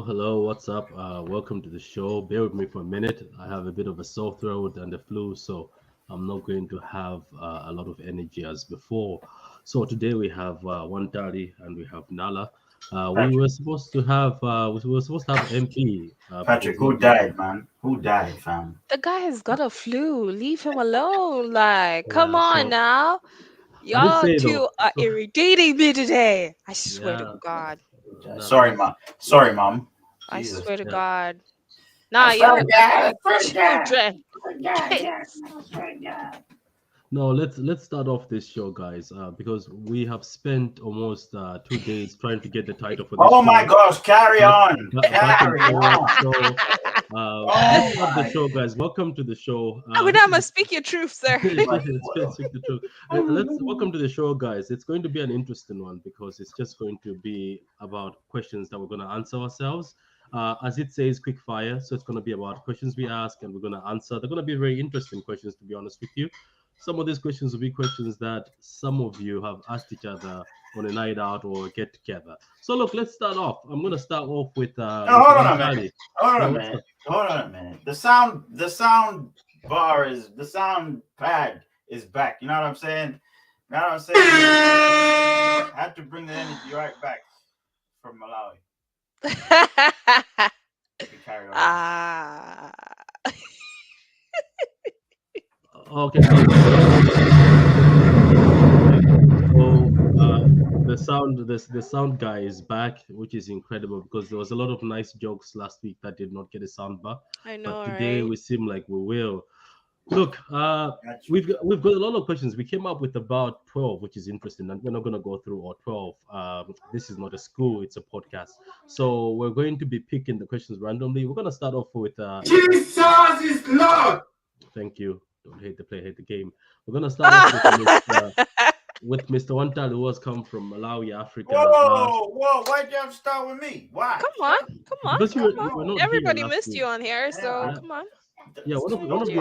Hello, what's up? Welcome to the show. Bear with me for a minute. I have a bit of a sore throat and the flu, so I'm not going to have a lot of energy as before. So today we have Wantali and we have Nala. We Patrick, were supposed to have MP. Patrick, who died, man? Who died, fam? The guy has got a flu. Leave him alone. Like, come Yeah, on so now. I did Y'all say two though. are So irritating me today. I swear to yeah, God. no, Sorry, that's mom. Sorry, mom. I Jesus. swear to yeah. God. I Nah, swear to y'all God. I swear to God. children. I swear to God. Kids. Yes, I swear to God. No, let's start off this show, guys, because we have spent almost 2 days trying to get the title for this Oh my show. gosh, carry back, on. back and Carry forth. on. So let's Oh start the my. show, guys. Welcome to the show. I would This not is must speak your truth, sir. it's speak the truth. Let's welcome to the show, guys. It's going to be an interesting one because it's just going to be about questions that we're going to answer ourselves. As it says, quick fire. So it's going to be about questions we ask and we're going to answer. They're going to be very interesting questions, to be honest with you. Some of these questions will be questions that some of you have asked each other on a night out or get together. So look, let's start off. I'm going to start off with No, hold on a minute. Wantali. Hold on Yeah, a what's minute. up? Hold on a minute. The sound bar is the sound pad is back. You know what I'm saying? You know what I'm saying? I had to bring the energy right back from Malawi. You can carry on. Ah. Okay. So the sound guy is back, which is incredible because there was a lot of nice jokes last week that did not get a sound bar, I but know, today right? we seem like we will. Look, Got you. we've got a lot of questions. We came up with about 12, which is interesting, and we're not gonna go through all 12. This is not a school; it's a podcast, so we're going to be picking the questions randomly. We're gonna start off with Jesus is Lord. thank you. Don't hate the play, hate the game. We're gonna start off with Mr. Wantal, who has come from Malawi, Africa. Whoa! Why'd you have to start with me? Why? Come on. Come on. Because Come you were on. not here Everybody last missed week. you on here, so Yeah, come on. yeah. One of Told you.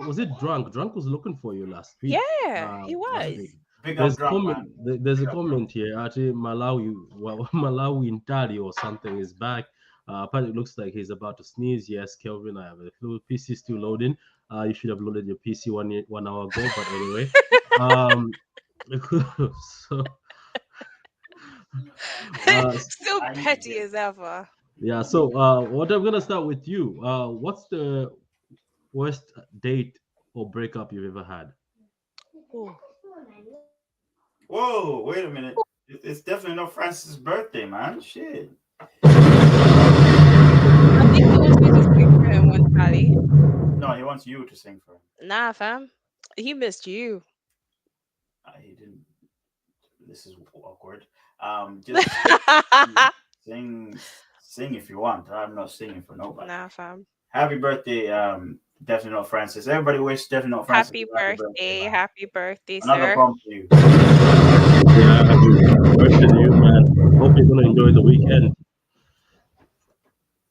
was it drunk? Drunk was looking for you last week. Yeah, he Last was. week. Big There's up a drunk, comment. man. There's a Big up drunk. comment here. Actually, Malawi, well, Malawi Intali or something is back. Apparently, it looks like he's about to sneeze. Yes, Kelvin, I have a flu. PC still loading. You should have loaded your PC 1 hour ago. But anyway, um, so Still I need to petty get. as ever. yeah. So what I'm gonna start with you. What's the worst date or breakup you've ever had? Ooh. Whoa! Wait a minute. It's definitely not Francis' birthday, man. Shit. I think he wants me to sing for him one Tally. No, he wants you to sing for him. Nah, fam. He missed you. He didn't. This is awkward. Just sing if you want. I'm not singing for nobody. Nah, fam. Happy birthday, definitely not Francis. Everybody wish definitely not Francis. Happy a birthday. man. Happy birthday, Another sir. bump for you. Yeah, happy birthday to you, man. Hope you're gonna enjoy the weekend.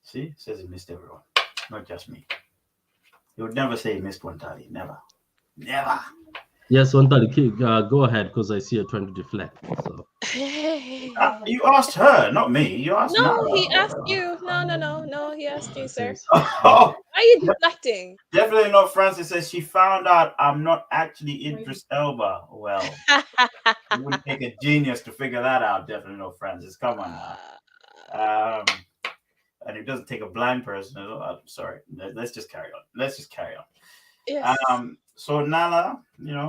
See, says he missed everyone, not just me. He would never say he missed one tally. Never. Never. Yes, Wantali, go ahead because I see you're trying to deflect. So You asked her, not me. You asked No, Nala. he asked you. No. He asked you, sir. says Oh, Why are you deflecting? definitely not Francis says she found out I'm not actually Idris Elba. Well, it wouldn't take a genius to figure that out. Definitely not Francis. Come on now. And it doesn't take a blind person. I'm sorry. Let's just carry on. Yes. So Nala,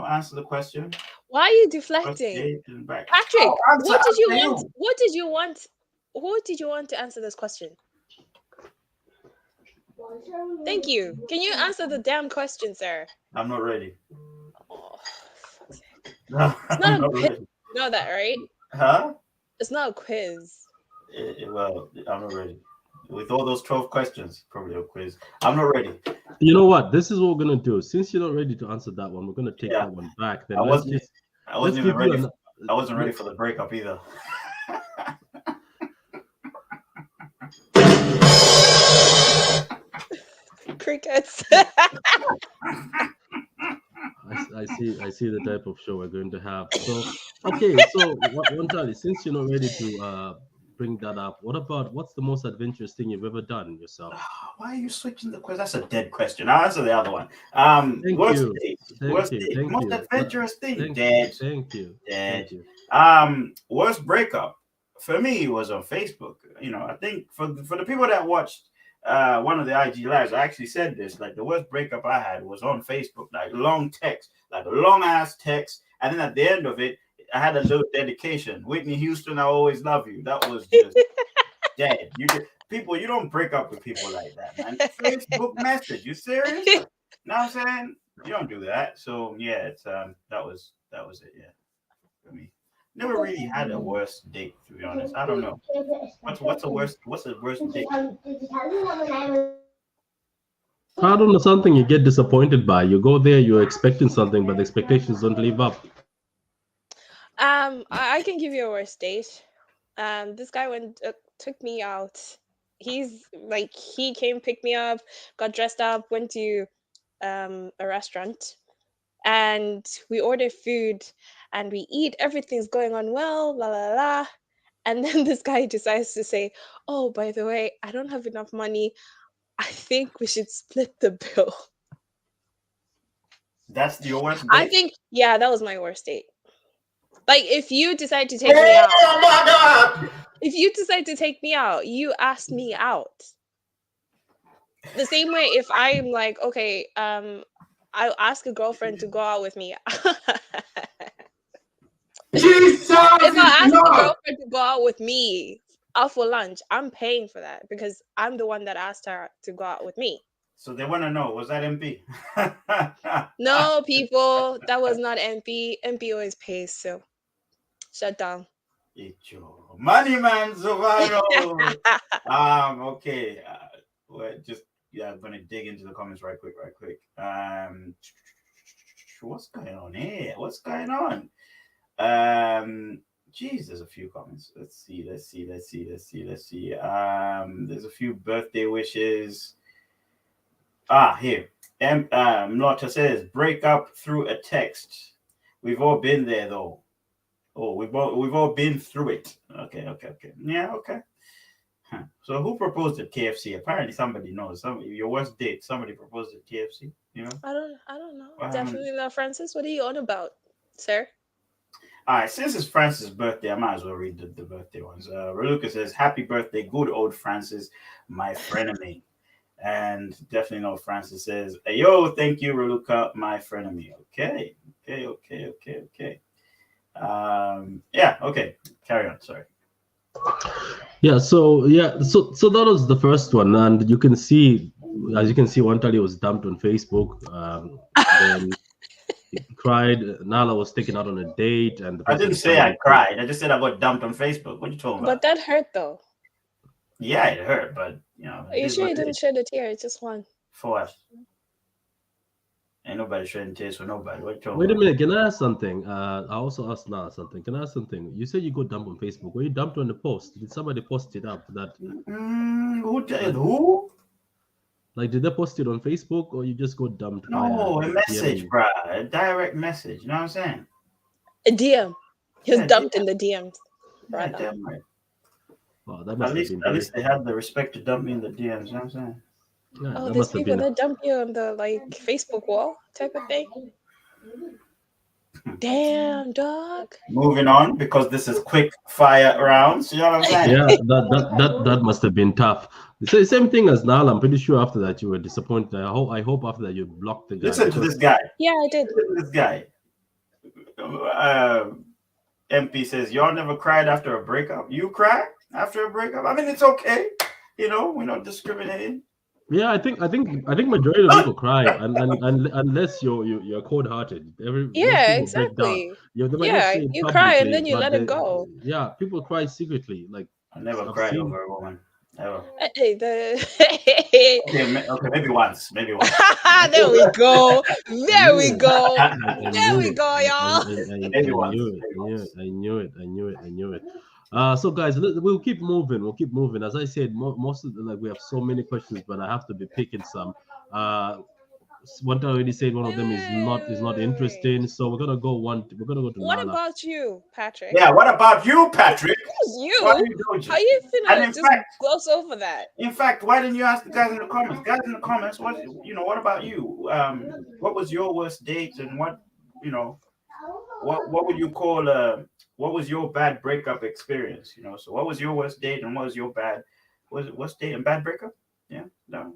answer the question. Why are you First deflecting? date and back. Patrick, Oh, answer, what did you answer want? What did you want? Who did you want to answer this question? Thank you. Can you answer the damn question, sir? I'm not ready. Oh, fuck's sake. No, It's I'm not a not quiz. ready. You know that, right? Huh? It's not a quiz. Well, I'm not ready. With all those 12 questions, probably a quiz. I'm not ready. you know what? This is what we're gonna do. Since you're not ready to answer that one, we're gonna take Yeah. that one back. Then I let's wasn't let's even give you ready. an. I wasn't ready for the breakup either. crickets. I see the type of show we're going to have. So okay, so one time, since you're not ready to bring that up, what's the most adventurous thing you've ever done yourself? Why are you switching the question? That's a dead question. I'll answer the other one. Thank Worst you. date. Thank Worst you. date. Thank Most you. adventurous thing. Thank Dead. Thank you. Dead. Thank you. Worst breakup for me was on Facebook. You know, I think for the people that watched one of the IG lives, I actually said this. Like the worst breakup I had was on Facebook. Like long text, like a long ass text, and then at the end of it, I had a little dedication. Whitney Houston, I always love you. That was just dead. You don't break up with people like that, man. Facebook message. You serious? Know what I'm saying? You don't do that. So yeah, it's that was it. Yeah, for me. Never really had a worst date, to be honest. I don't know. What's the worst date? I don't know, something you get disappointed by. You go there, you're expecting something, but the expectations don't live up. I can give you a worst date. This guy took me out. He's like, he came, picked me up, got dressed up, went to a restaurant, and we ordered food, and we eat. Everything's going on well, la la la. And then this guy decides to say, "Oh, by the way, I don't have enough money. I think we should split the bill." That's your worst date? I think, yeah, that was my worst date. Like, if you decide to take me out, oh my God! if you decide to take me out, you ask me out. The same way, if I'm like, okay, I'll ask a girlfriend to go out with me. Jesus! If I ask a girlfriend to go out with me out for lunch, I'm paying for that because I'm the one that asked her to go out with me. So they want to know, was that MP? No, people, that was not MP. MP always pays, so shut down. Money man survival. Okay. I'm gonna dig into the comments right quick. What's going on here? What's going on? Geez, there's a few comments. Let's see. There's a few birthday wishes. Here. Mlota says, break up through a text. We've all been there though. Oh, we've all been through it. Okay. Yeah, okay. Huh. So who proposed at KFC? Apparently somebody knows. Your worst date, somebody proposed at KFC, you know? I don't know. Definitely not Francis. What are you on about, sir? All right, since it's Francis' birthday, I might as well read the birthday ones. Reluca says, happy birthday, good old Francis, my frenemy. And definitely know Francis says, hey, yo, thank you, Reluca, my frenemy. Okay. Yeah, okay. Carry on, sorry. So that was the first one, and you can see, Wantali was dumped on Facebook. Then he cried. Nala was taken out on a date, and I didn't say I cried. I just said I got dumped on Facebook. What are you talking about? But that hurt though. Yeah, it hurt, but you know. Are you sure you didn't shed a tear? It's just one. For what? Ain't nobody shedding tears for nobody. What you talking Wait about? a minute, can I ask something? I also asked Nala something. Can I ask something? You said you got dumped on Facebook. Were you dumped on the post? Did somebody post it up? Who? Like, did they post it on Facebook, or you just got dumped? No, a message, bruh. A direct message. You know what I'm saying? A DM. He was dumped in the DMs. Yeah, damn right. Wow, that must have been at least they have the respect to dump me in the DMs. You know what I'm saying? Yeah, there's people that dump you on the Facebook wall type of thing. Damn, dog. Moving on, because this is quick fire rounds. You know what I'm saying? Yeah, that must have been tough. The same thing as Nala. I'm pretty sure after that you were disappointed. I hope after that you blocked the guy. Listen to this guy. Yeah, I did. Listen to this guy. MP says, y'all never cried after a breakup. You cry after a breakup? I mean, it's okay. You know, we're not discriminating. Yeah, I think majority of people cry, and unless you're cold-hearted. Exactly. You cry and then you let it go. Yeah, people cry secretly. Like, I never cried over a woman. Ever. Okay, maybe once. There we go. There we go, y'all. I knew it. So guys, we'll keep moving. We'll keep moving. As I said, most of like we have so many questions, but I have to be picking some. One time already said one of them is not Wait. interesting. So we're gonna go one. We're gonna go to What Nala. about you, Patrick? Yeah, what about you, Patrick? Who's Why are you? you doing How it? you And finna in just fact, gloss over that? why didn't you ask the guys in the comments? Guys in the comments, what about you? What was your worst date, and you know, what would you call what was your bad breakup experience? So what was your worst date, and what was your bad was it worst date and bad breakup? Yeah, no,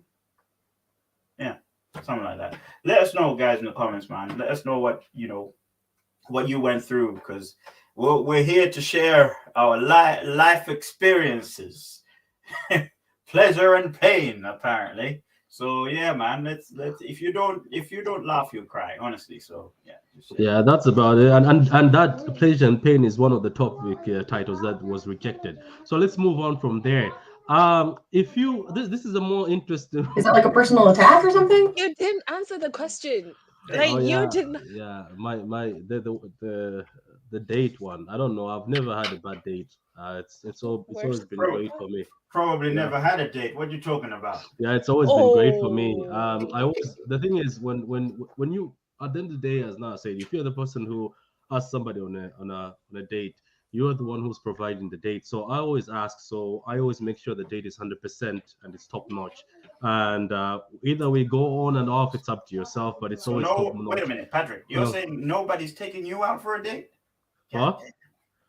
yeah, something like that. Let us know, guys, in the comments, man. Let us know what you went through, because we're here to share our life experiences, pleasure and pain, apparently. So yeah, man. Let's if you don't laugh, you cry. Honestly, so yeah. Yeah, that's about it. And that pleasure and pain is one of the topic titles that was rejected. So let's move on from there. If you this is a more interesting. Is that like a personal attack or something? You didn't answer the question. Oh Like you yeah, didn't. yeah. My the date one. I don't know. I've never had a bad date. It's always Worst. been great for me. Probably Yeah. never had a date. What you talking about? Yeah, it's always been great for me. Oh. I always the thing is when you at the end of the day, as now said, if you're the person who asks somebody on a date, you're the one who's providing the date. So I always ask. So I always make sure the date is 100% and it's top notch. And either we go on and off, it's up to yourself, but it's So always top no, wait a notch. minute, Patrick. You're saying nobody's taking you out for a date? Huh?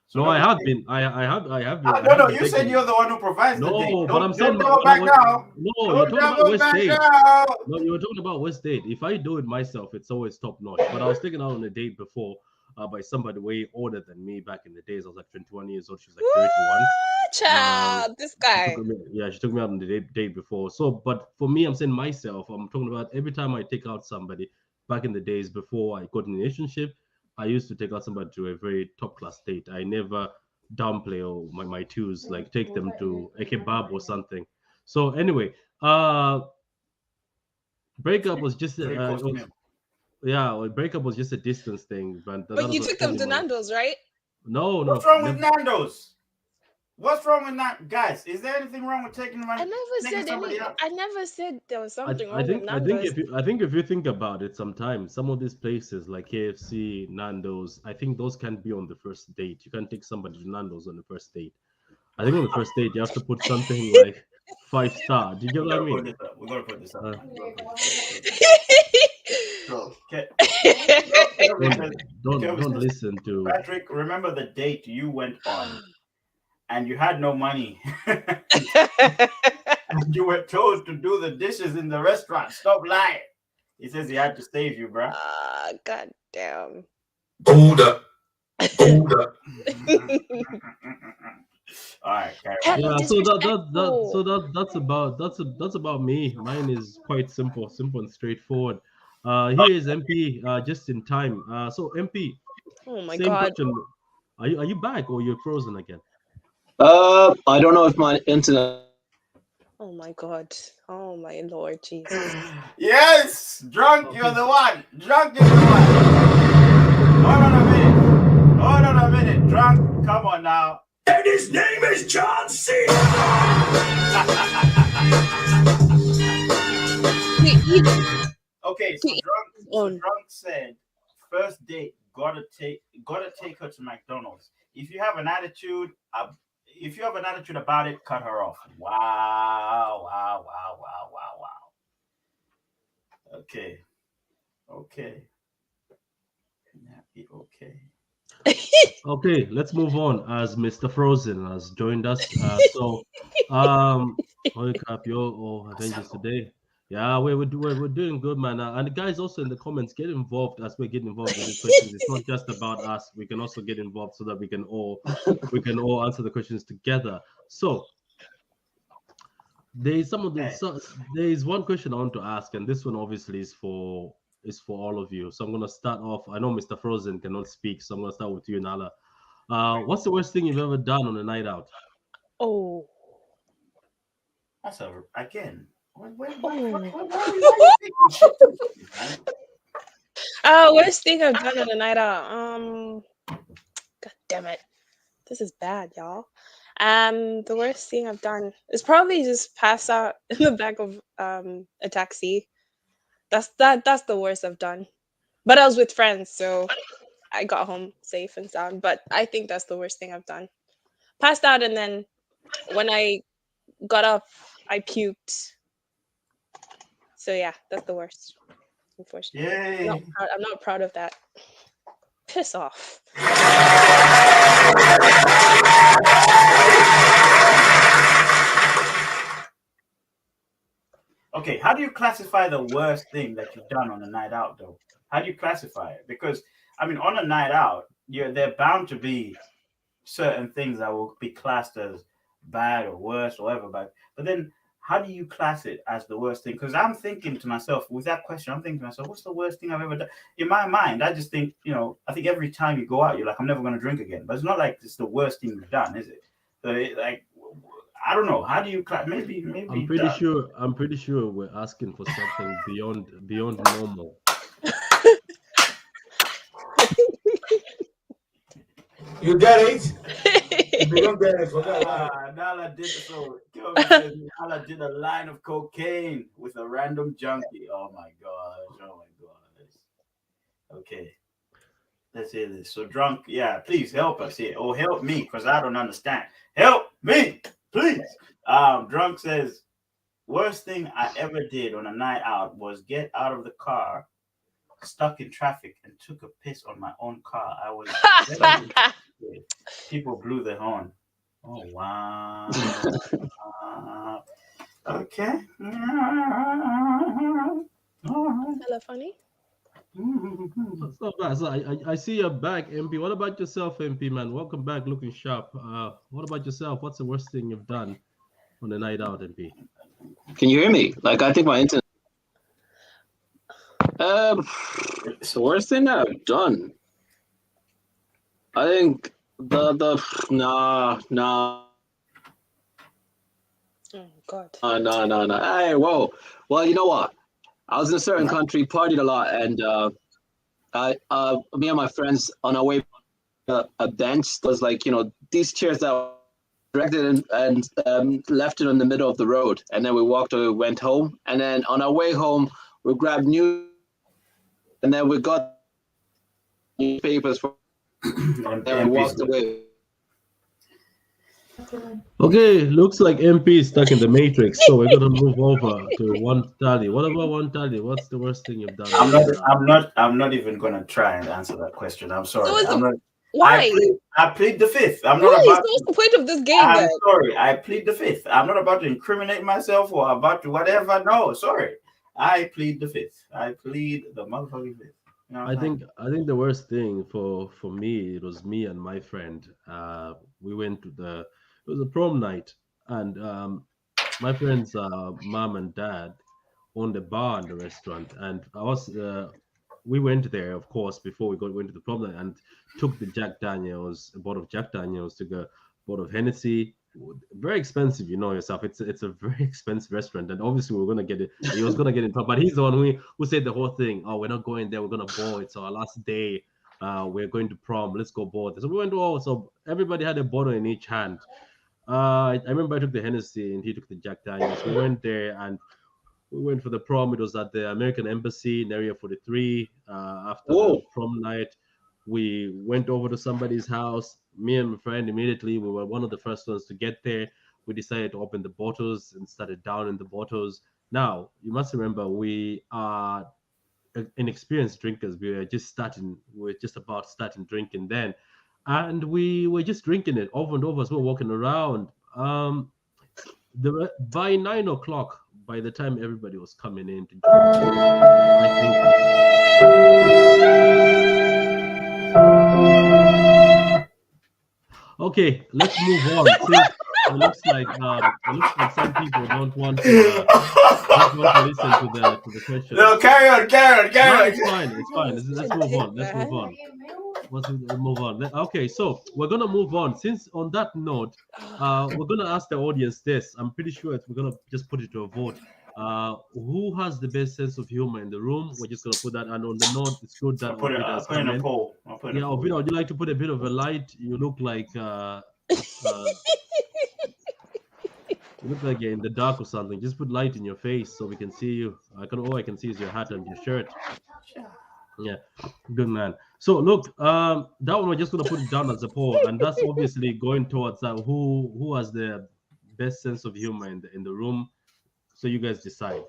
So No, I nobody's have taking- been. I have been. Ah, I no, have no. been You said taking. you're the one who provides the date. No, but I'm saying Don't double back now. no, you're Don't talking about double West back State. now. No, you were talking about West Date. If I do it myself, it's always top notch. But I was taken out on a date before by somebody way older than me back in the days. I was like 21 years old. She was like 31. Child, this guy. She took me out on the date before. So, but for me, I'm saying myself, I'm talking about every time I take out somebody back in the days before I got in a relationship, I used to take out somebody to a very top class date. I never downplay or my twos, like take them to a kebab or something. So anyway, breakup was just Three-course meal. breakup was just a distance thing, but that But was you not took them fully to my. Nando's, right? No, What's wrong with Nando's? What's wrong with that, guys? Is there anything wrong with taking somebody out? I never said there was something I wrong with think I think Nando's. if you think about it, sometimes some of these places like KFC, Nando's, I think those can be on the first date. You can take somebody to Nando's on the first date. I think on the first date you have to put something like 5 star. Do you get what I mean? We're gonna put this up. So, Don't listen to. Patrick, remember the date you went on and you had no money. You were told to do the dishes in the restaurant. Stop lying. He says he had to save you, bro. God damn. Hold up. Hold up. All right, Yeah, that's about me. Mine is quite simple and straightforward. Here is MP just in time. So MP, Oh my same god. question. Are you back or you're frozen again? I don't know if my internet. Oh my god. Oh my Lord Jesus. Yes, drunk, you're the one. Drunk is the one. Hold on a minute. Drunk, come on now. And his name is John C. Okay, so drunk said, first date, gotta take her to McDonald's. If you have an attitude, about it, cut her off. Wow. Okay. Okay, let's move on as Mr. Frozen has joined us. Holy crap, Avengers today. Yeah, we're doing good, man. And the guys also in the comments get involved as we're getting involved with these questions. It's not just about us. We can also get involved so that we can all answer the questions together. So there is one question I want to ask, and this one obviously is for all of you. So I'm gonna start off. I know Mr. Frozen cannot speak, so I'm gonna start with you, Nala. What's the worst thing you've ever done on a night out? Oh. That's over again. Worst thing I've done on a night out. God damn it. This is bad, y'all. The worst thing I've done is probably just pass out in the back of a taxi. That's the worst I've done. But I was with friends, so I got home safe and sound. But I think that's the worst thing I've done. Passed out, and then when I got up, I puked. So yeah, that's the worst. Unfortunately, Yay! I'm not proud of that. Piss off. Okay, how do you classify the worst thing that you've done on a night out, though? How do you classify it? Because I mean, on a night out, they're bound to be certain things that will be classed as bad or worse or whatever. But then, how do you class it as the worst thing? Because I'm thinking to myself, with that question, I'm thinking to myself, what's the worst thing I've ever done? In my mind, I just think, I think every time you go out, you're like, I'm never going to drink again. But it's not like it's the worst thing you've done, is it? So I don't know. How do you class? Maybe. I'm pretty sure we're asking for something beyond normal. You get it? If you don't get it, forget Nala did so. Kelvin says Nala did a line of cocaine with a random junkie. Oh my gosh. Okay. Let's hear this. So drunk, yeah, please help us here. Or help me, because I don't understand. Help me, please. Drunk says, worst thing I ever did on a night out was get out of the car, stuck in traffic, and took a piss on my own car. I was people blew their horn. Oh wow. Okay. Hella funny. That's not bad. So I see you're back, MP. What about yourself, MP man? Welcome back, looking sharp. What about yourself? What's the worst thing you've done on a night out, MP? Can you hear me? Like, I think my internet. It's the worst thing I've done. I think no. Oh God. No. Hey, whoa. Well, you know what? I was in a certain country, partied a lot, and me and my friends on our way a bench was like, these chairs that were directed and left it in the middle of the road, and then we went home, and then on our way home we grabbed and then we got newspapers and we walked away. Okay, looks like MP is stuck in the matrix, so we're gonna move over to one tally. What about one tally? What's the worst thing you've done? I'm not even gonna try and answer that question. I'm sorry. Why? I plead the fifth. I'm Why? not about. What's the point of this game? I'm sorry. I plead the fifth. I'm not about to incriminate myself or about to whatever. No, sorry. I plead the fifth. I plead the motherfucking fifth. I think the worst thing for me, it was me and my friend. We went to it was a prom night, and my friend's mom and dad owned a bar and a restaurant, and we went there, of course, before we went to the prom night, and took the a bottle of Jack Daniels, took a bottle of Hennessy. Very expensive, you know yourself. It's a very expensive restaurant, and obviously we were gonna get it. He was gonna get in trouble, but he's the one who said the whole thing. Oh, we're not going there. We're gonna ball. It's our last day. We're going to prom. Let's go ball. So we went to so everybody had a bottle in each hand. I remember I took the Hennessy and he took the Jack Daniels. We went there and we went for the prom. It was at the American Embassy in Area 43. After the prom night, we went over to somebody's house. Me and my friend, immediately, we were one of the first ones to get there. We decided to open the bottles and started downing the bottles. Now, you must remember, we are inexperienced drinkers. We were just about starting drinking then. And we were just drinking it over and over as we were walking around. By 9 o'clock, by the time everybody was coming in to drink, I think. Okay, let's move on. It looks like some people don't want to listen to the question. No, carry on. No, it's fine. Let's move on. Okay, so we're gonna move on. Since on that note, we're gonna ask the audience this. I'm pretty sure we're gonna just put it to a vote. Who has the best sense of humor in the room? We're just gonna put that, and on the note, it's good that I'll put it. I'll put in a poll. I'll put in Yeah, a poll. Ovina, would you like to put a bit of a light? You look like you're in the dark or something. Just put light in your face so we can see you. All I can see is your hat and your shirt. Yeah, good man. So look, that one we're just gonna put it down as a poll, and that's obviously going towards who has the best sense of humor in the room. So you guys decide.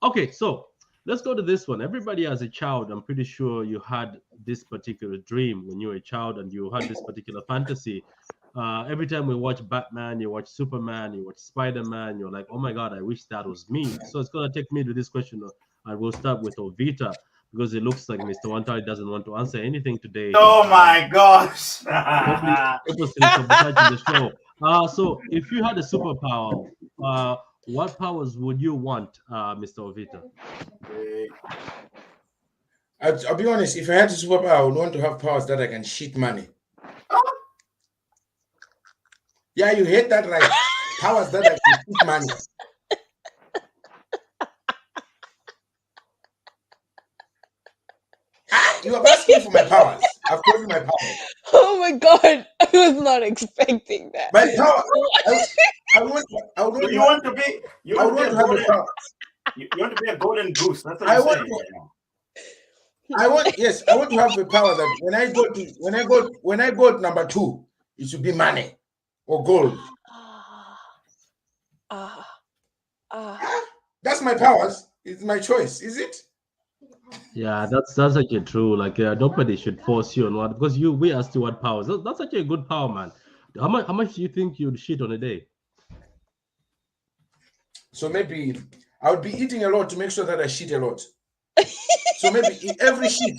Okay, so let's go to this one. Everybody as a child, I'm pretty sure you had this particular dream when you were a child, and you had this particular fantasy. Every time we watch Batman, you watch Superman, you watch Spider-Man, you're like, oh my God, I wish that was me. So it's gonna take me to this question, and we'll start with Ovita, because it looks like Mr. Wantari doesn't want to answer anything today. Oh my gosh! Purposely sabotaging the show. So if you had a superpower, what powers would you want, Mr. Ovita? I'll be honest. If I had a superpower, I would want to have powers that I can cheat money. Yeah, you hate that, right? Powers that I can cheat money. You have asked me for my powers. I've told you my powers. Oh my God, I was not expecting that. My power. I want to be a golden goose. That's what I'm saying right now. I want to have the power that when I go to number 2, it should be money or gold. That's my powers. It's my choice, is it? Yeah, that's actually true. Like nobody should force you on what, because we asked you what powers. That's actually a good power, man. How much do you think you'd shit on a day? So maybe I would be eating a lot to make sure that I shit a lot. So maybe in every shit,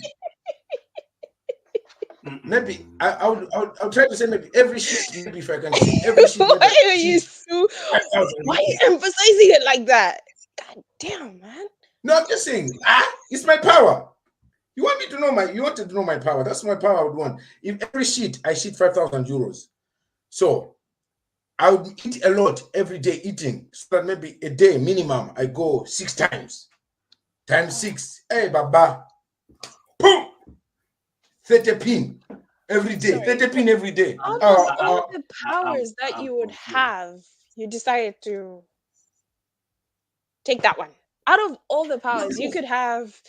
maybe I'll try to say maybe every shit. Maybe if I can shit every shit. Why are you emphasizing it like that? God damn, man. No, I'm just saying. It's my power. You wanted to know my power. That's my power I would want. If every shit I shit 5,000 euros. So I would eat a lot every day eating. So that maybe a day minimum I go 6 times. Times 6. Hey Baba. Boom! 30 pin every day. Sorry. 30 pin every day. Out of all the powers that you would have, you decided to take that one. Out of all the powers, you could have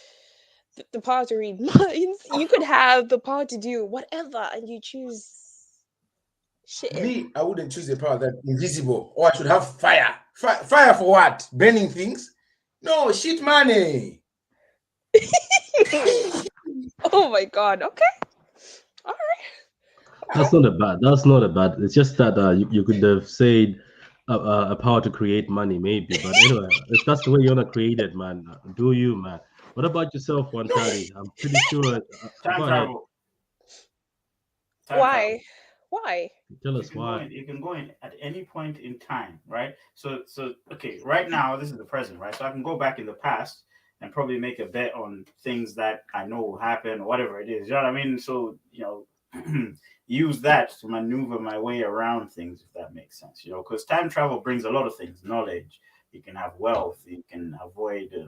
the power to read minds. You could have the power to do whatever, and you choose shit. Me, I wouldn't choose the power that's invisible. Or I should have fire. Fire for what? Burning things? No, shit money. Oh my God. Okay. All right. That's not a bad. It's just that you could have said a power to create money, maybe. But anyway, if that's the way you want to create it, man, do you, man? What about yourself, Wantari? I'm pretty sure. Time travel. Why? Why? Tell us why. You can go in at any point in time, right? So okay, right now this is the present, right? So I can go back in the past and probably make a bet on things that I know will happen or whatever it is. You know what I mean? So, use that to maneuver my way around things, if that makes sense. Because time travel brings a lot of things, knowledge. You can have wealth. You can avoid a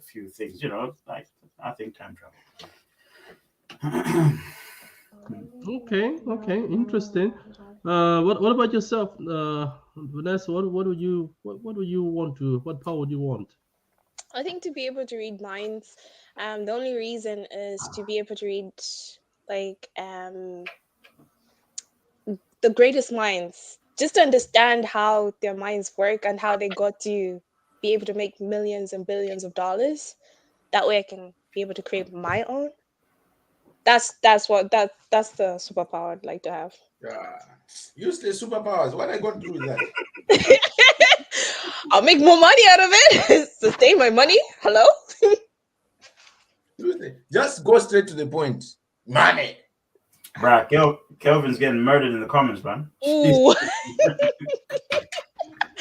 few things. Like I think time travel. Okay, interesting. What about yourself, Vanessa? What would you want to? What power would you want? I think to be able to read minds. The only reason is to be able to read the greatest minds, just to understand how their minds work and how they got to be able to make millions and billions of dollars. That way I can be able to create my own. That's the superpower I'd like to have. Useless superpowers. What I got to do with that? I'll make more money out of it. Sustain my money. Hello? Just go straight to the point. Money. Bruh, Kelvin's getting murdered in the comments, man. Ooh.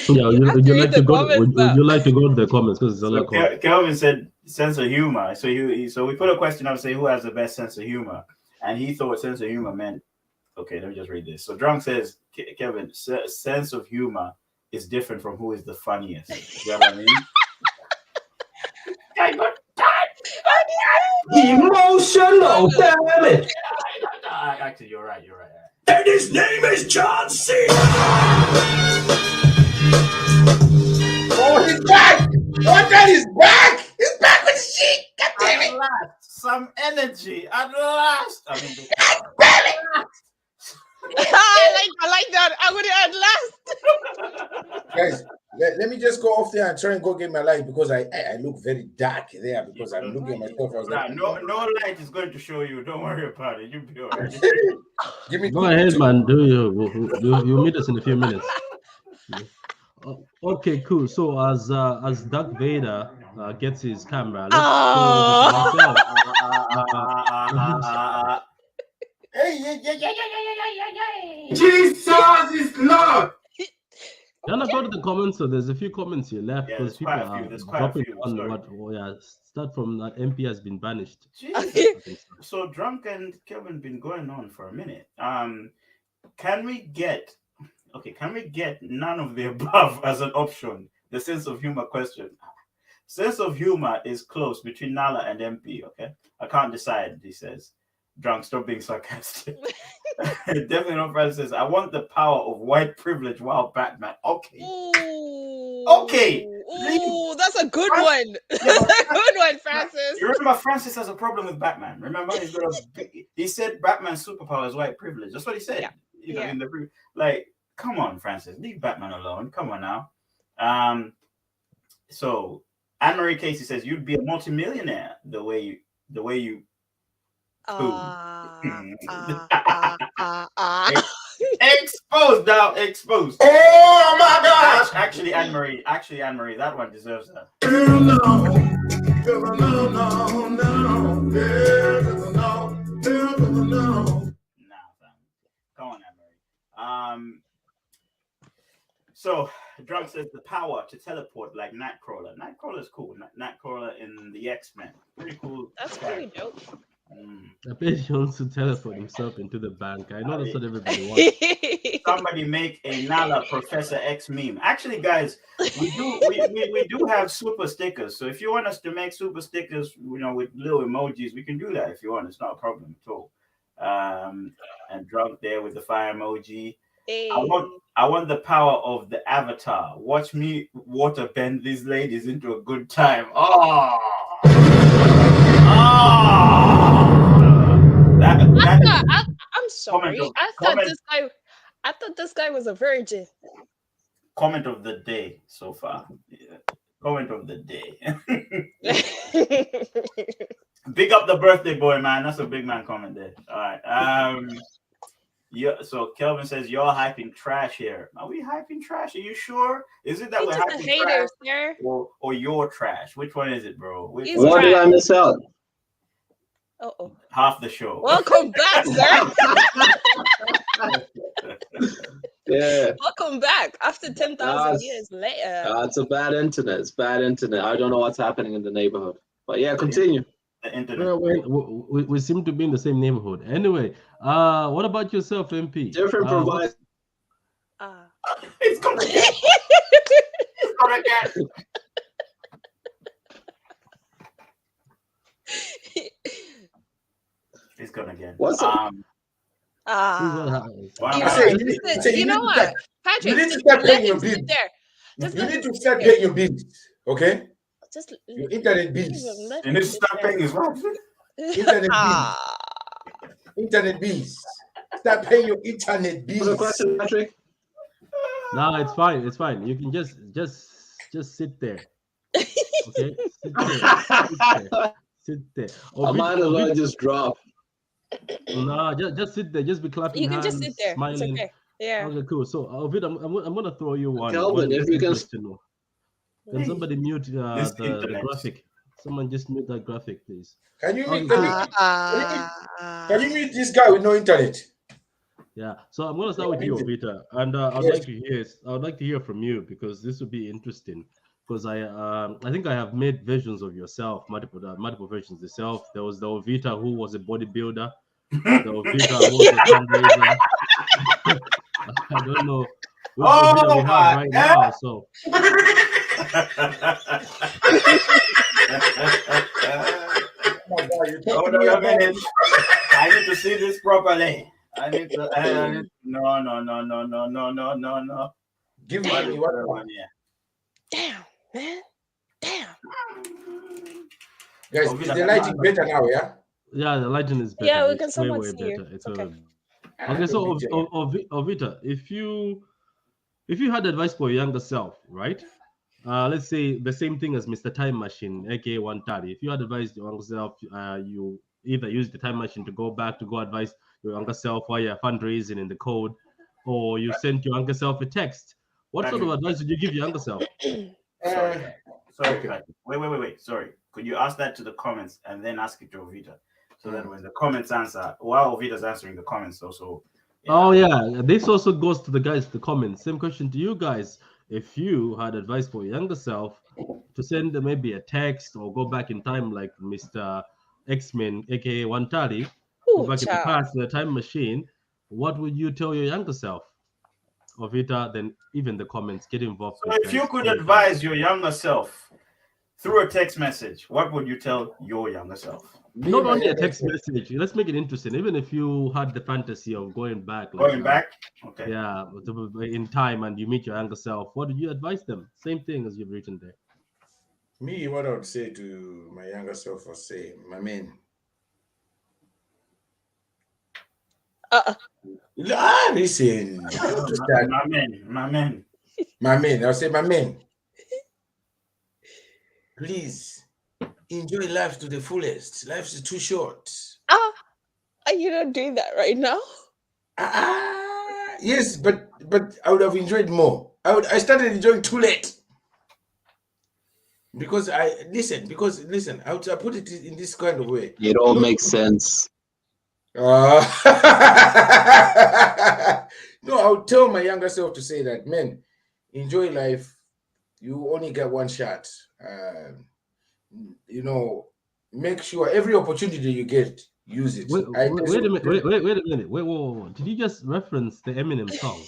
Yeah, would you like to go to the comments? Because Kelvin said sense of humor. So we put a question up, say who has the best sense of humor, and he thought sense of humor meant. Okay, let me just read this. So Drunk says, Kelvin, sense of humor is different from who is the funniest. You know what I mean? guy got Emotional damage. Actually, you're right. And his name is John C. Oh, he's back! One guy is back! He's back with shit! God damn it! At last, some energy. At last. I mean, I like that. I would at last. Guys, let me just go off there and try and go get my light because I look very dark there because I'm looking at myself. I was like, no light is going to show you. Don't worry about it. You'll be all right. give me Go ahead, man. Do you meet us in a few minutes? Okay, cool. So as Darth Vader gets his camera, let's go Jesus is Lord. Then I go to the comments. So there's a few comments here left Yeah, because there's people quite a few, are there's quite a dropping few, on sorry. what. Oh yeah, start from that MP has been banished. Jesus. So Drunk and Kevin been going on for a minute. Can we get none of the above as an option? The sense of humor question. Sense of humor is close between Nala and MP. Okay, I can't decide. He says, "Drunk, stop being sarcastic." Definitely not. Francis says, "I want the power of white privilege while Batman." Okay. Ooh. Okay. Ooh, that's a good Fran- one. Yeah, That's but a good one, Francis. You remember Francis has a problem with Batman. Remember, he said Batman's superpower is white privilege. That's what he said. Yeah. You know, Yeah. in the come on, Francis, leave Batman alone. Come on now. So Anne-Marie Casey says you'd be a multimillionaire the way you exposed now, exposed. Oh my God. Actually, Anne-Marie, that one deserves that. No. Nah, fam. Come on, Anne-Marie. So Drunk says the power to teleport like Nightcrawler. Nightcrawler's cool. Nightcrawler in the X-Men. Pretty cool. That's pretty dope. I bet he wants to teleport himself into the bank. I know that's what everybody wants. Somebody make a Nala Professor X meme. Actually, guys, we do have super stickers. So if you want us to make super stickers, with little emojis, we can do that if you want. It's not a problem at all. And Drunk there with the fire emoji. Hey. I want the power of the avatar. Watch me water bend these ladies into a good time. Oh. I'm sorry. I thought this guy was a virgin. Comment of the day so far. Yeah. Comment of the day. Big up the birthday boy, man. That's a big man comment there. All right. Yeah. So Kelvin says you're hyping trash here. Are we hyping trash? Are you sure? Is it that we're hyping haters, trash or your trash? Which one is it, bro? What did I miss out? Uh-oh. Half the show. Welcome back, sir. Yeah. Welcome back after 10,000 years later. It's a bad internet. It's bad internet. I don't know what's happening in the neighborhood. But yeah, continue. The internet. Well, we seem to be in the same neighborhood. Anyway, what about yourself, MP? Different providers. It's gonna get. It's gonna get. It's gonna get. What's up? You know what, Patrick? You need to start paying your bills. You need to start paying your bills, okay? Just your internet bills. You need to start paying his wife. Internet bills. Internet bills. Start paying your internet bills. What's the question, Patrick? No, it's fine. It's fine. You can just sit there. Okay, sit there. I might as well just drop. No, just sit there. Just be clapping You can hands, just sit there. smiling. It's okay. Yeah. Okay, cool. So, Ovid, I'm gonna throw you one. Kelvin, if you can. Can somebody mute the graphic? Someone just mute that graphic, please. Can you mute Can you mute this guy with no internet? Yeah. So I'm gonna start with you, Peter, and I'd like to hear from you because this would be interesting. Because I think I have made versions of yourself, multiple versions yourself. There was the Ovita who was a bodybuilder. The Ovita who was a fundraiser. I don't know which Ovita we have right now. So Hold on a minute. I need to see this properly. I need to. No. Give What me is what? the one here? Damn, man. Damn. Guys, is the lighting better now? Yeah. Yeah, the lighting is better. Yeah, we It's can somewhat way see you. better. It's Okay. okay. So, Ovita, if you had advice for your younger self, right? Let's say the same thing as Mr. Time Machine, aka 130. If you had advised your younger self, you either use the time machine to go back to go advise your younger self while you're fundraising in the code, or you sent your younger self a text. What sort of advice would you give your younger self? Sorry, Patrick. Wait. Sorry. Could you ask that to the comments and then ask it to Ovita? So that when the comments answer, while Ovita's answering the comments also. Yeah. Oh yeah, this also goes to the guys in the comments. Same question to you guys. If you had advice for your younger self to send them maybe a text or go back in time like Mr. X-Men, aka 130, go Ooh, back in the child. past in a time machine, what would you tell your younger self? Ovita, then even the comments, get involved. So with if you guys. could advise your younger self through a text message, what would you tell your younger self? Not only a text message, let's make it interesting. Even if you had the fantasy of going back, like, Going back? Okay. yeah, in time, and you meet your younger self, what do you advise them? Same thing as you've written there. Me, what I would say to my younger self was say, my man. Listen. My man. I'll say, my man. Please enjoy life to the fullest. Life is too short. Are you not doing that right now? Yes, but I would have enjoyed more. I started enjoying too late. Because I put it in this kind of way. It all makes sense. No, I would tell my younger self to say that, man, enjoy life. You only get one shot. Make sure every opportunity you get, use it. Wait a minute. Wait. Did you just reference the Eminem song?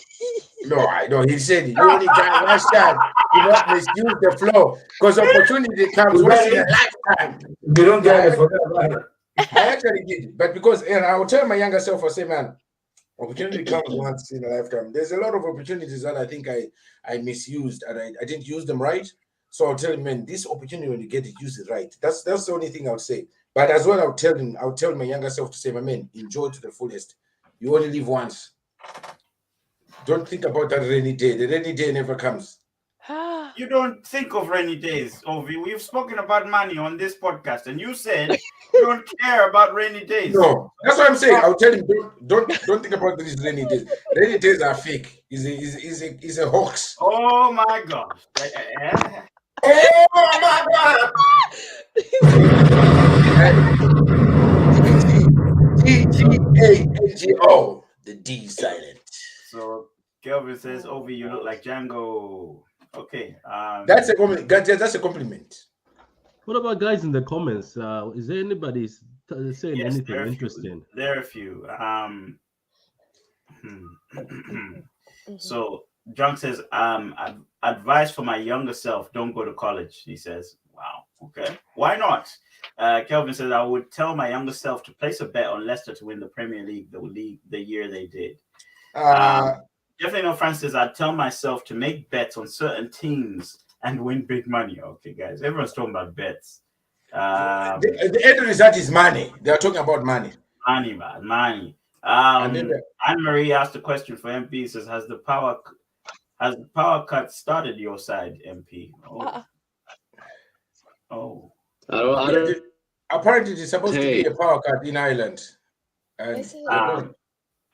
No, I know. He said you only got one shot. Do not misuse the flow because opportunity comes once in a lifetime. You don't get it, forget about it. I actually did, but because I will tell my younger self, I say, man, opportunity comes once in a lifetime. There's a lot of opportunities that I think I misused and I didn't use them right. So I'll tell him, man, this opportunity when you get it, use it right. That's the only thing I would say. But as well, I'll tell my younger self to say, my man, enjoy to the fullest. You only live once. Don't think about that rainy day. The rainy day never comes. You don't think of rainy days, Ovi. We've spoken about money on this podcast, and you said you don't care about rainy days. No, that's what I'm saying. I'll tell him, don't think about these rainy days. Rainy days are fake. Is a hoax. Oh my gosh. Oh my God! G-G-A-N-G-O. The D silent. So Kelvin says, Ovi, you look like Django. Okay. That's a compliment. That's a compliment. What about guys in the comments? Is there anybody saying anything interesting? There are a few. So John says, advice for my younger self, don't go to college. He says, wow, okay. Why not? Kelvin says, I would tell my younger self to place a bet on Leicester to win the Premier League, the year they did. Definitely no Francis, I'd tell myself to make bets on certain teams and win big money. Okay, guys, everyone's talking about bets. The end result is money. They are talking about money. Money, man, money. Anne-Marie asked a question for MP. Says, has the power cut started your side, MP? Oh. I don't, apparently, it's supposed to be a power cut in Ireland.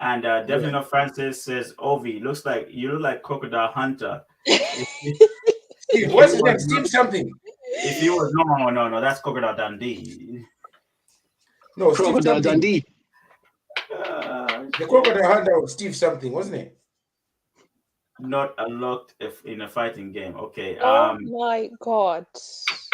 And definitely not Francis says, Ovi, you look like Crocodile Hunter. Steve, what's his name? Steve something. If he was no, that's Crocodile Dundee. No, Crocodile Dundee. The Crocodile Hunter was Steve something, wasn't it? Not unlocked in a fighting game. Okay. Oh my God.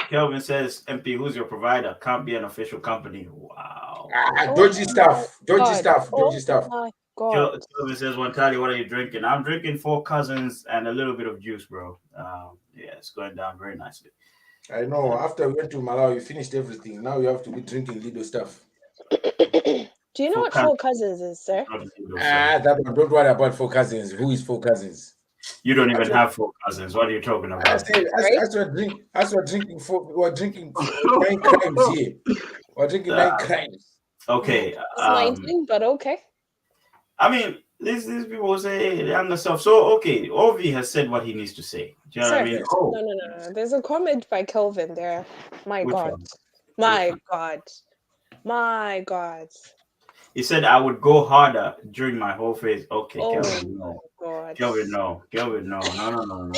Kelvin says, MP, who's your provider? Can't be an official company. Wow. Dodgy stuff. Dodgy stuff. My God. Kelvin says, Wantali, what are you drinking? I'm drinking 4 Cousins and a little bit of juice, bro. Yeah, it's going down very nicely. I know. After we went to Malawi, you finished everything. Now you have to be drinking little stuff. Do you know what four cousins is, sir? That one. Don't worry about 4 cousins. Who is 4 cousins? You don't even have 4 cousins. What are you talking I about? say, as we're drinking 9 crimes here. We're drinking 9 crimes. Okay. It's 19, but okay. I mean, these people say hey, younger self. So okay, Ovi has said what he needs to say. Do you know what I mean? Oh, No. There's a comment by Kelvin there. My Which God. one? My God. My God. He said I would go harder during my whole phase. Okay, Oh Kelvin, my no. God. Kelvin, no. Kelvin, no. No.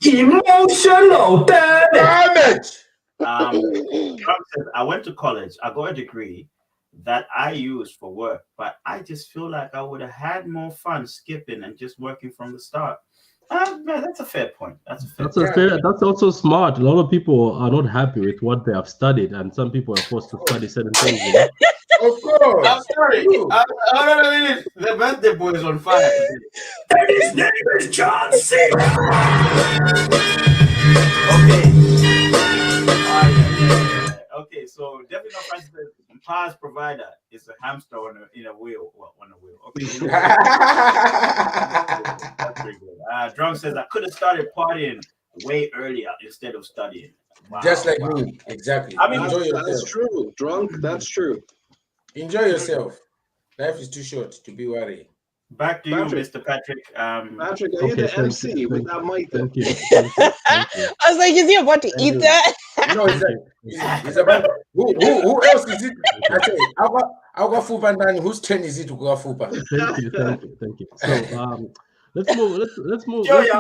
Emotional damage. Trump says, I went to college. I got a degree that I used for work, but I just feel like I would have had more fun skipping and just working from the start. Man, that's a fair point. That's also smart. A lot of people are not happy with what they have studied, and some people are forced to study certain things. You know? Of course. I'm sorry. The birthday boy is on fire today. And his name is John C. Okay, so definitely not Francis. Pa's provider is a hamster in a wheel. Well, on a wheel. Okay. That's pretty good. Drunk says I could have started partying way earlier instead of studying. Wow, Just like me, exactly. I mean, Enjoy yourself. That's true. Drunk, that's true. Enjoy yourself. Life is too short to be worried. Back to Patrick. you, Mr. Patrick. Patrick, are you the MC with that mic there? Thank you. I was like, is he about to eat that? No, it's about who else is it? I say, I'll go Fupa and whose turn is it to go Fupa? Thank you. So let's move. Let's move. Murife,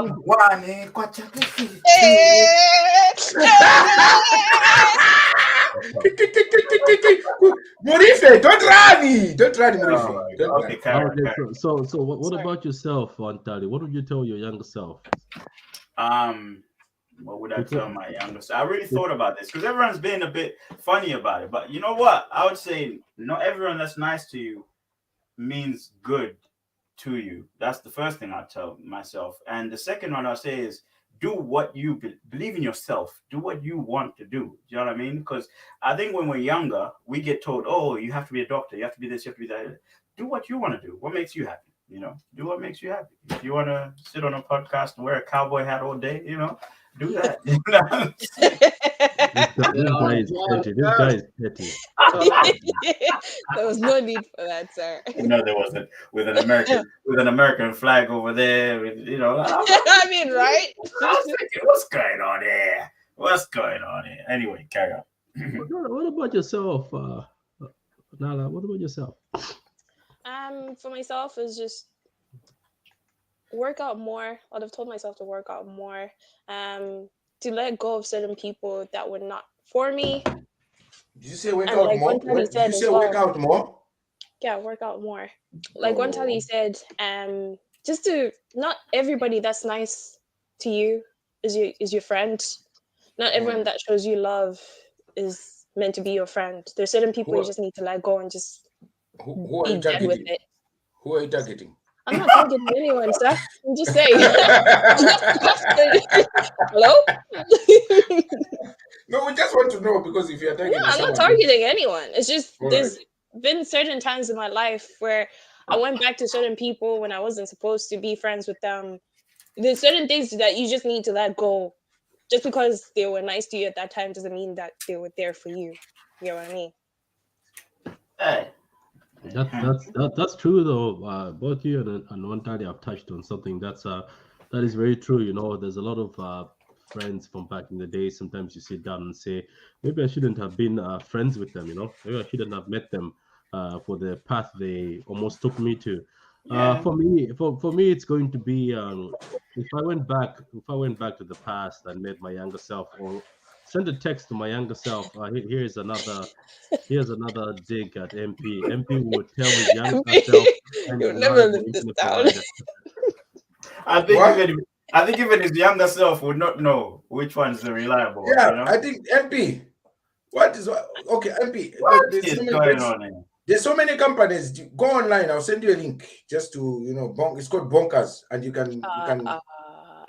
don't run, Murife. Don't Okay, run. So what about yourself, Antali? What would you tell your younger self? What would I tell my younger self? I really thought about this because everyone's being a bit funny about it. But you know what? I would say not everyone that's nice to you means good to you. That's the first thing I tell myself. And the second one I'll say is do what you believe in yourself. Do what you want to do. Do you know what I mean? Because I think when we're younger, we get told, oh, you have to be a doctor. You have to be this. You have to be that. Do what you want to do. What makes you happy? You know, do what makes you happy. If you want to sit on a podcast and wear a cowboy hat all day, you know, do that. This guy is petty. There was no need for that, sir. No, there wasn't. With an American flag over there, you know. I mean, right? I was thinking, what's going on here? What's going on here? Anyway, carry on. What about yourself, Nala? What about yourself? For myself, is just work out more. I'd have told myself to work out more. To let go of certain people that were not for me. Did you say work And out like more? one time he Did said you as say well. work out more? Yeah, work out more. Like one time he said, just to not everybody that's nice to you is your friend. Not everyone that shows you love is meant to be your friend. There's certain people you just need to let go and just Who are be you dead with targeting? it. Who are you targeting? I'm not targeting anyone, sir. I'm just saying. Hello? No, we just want to know because if you're targeting No, I'm not someone, targeting anyone. It's just All there's been certain times in my life where I went back to certain people when I wasn't supposed to be friends with them. There's certain things that you just need to let go. Just because they were nice to you at that time doesn't mean that they were there for you. You know what I mean? Hey. That's true though. Both you and Wantali have touched on something that is very true. You know, there's a lot of friends from back in the day. Sometimes you sit down and say, maybe I shouldn't have been friends with them. You know, maybe I shouldn't have met them for the path they almost took me to. For me, it's going to be if I went back to the past and met my younger self, or send a text to my younger self. Here's another dig at MP. MP would tell his younger self, You'll never live this down. I think even his younger self would not know which one's the reliable. yeah, you know? I think MP. Okay, MP. What is going on here? There's so many companies. Go online. I'll send you a link just to it's called Bonkers, and you can.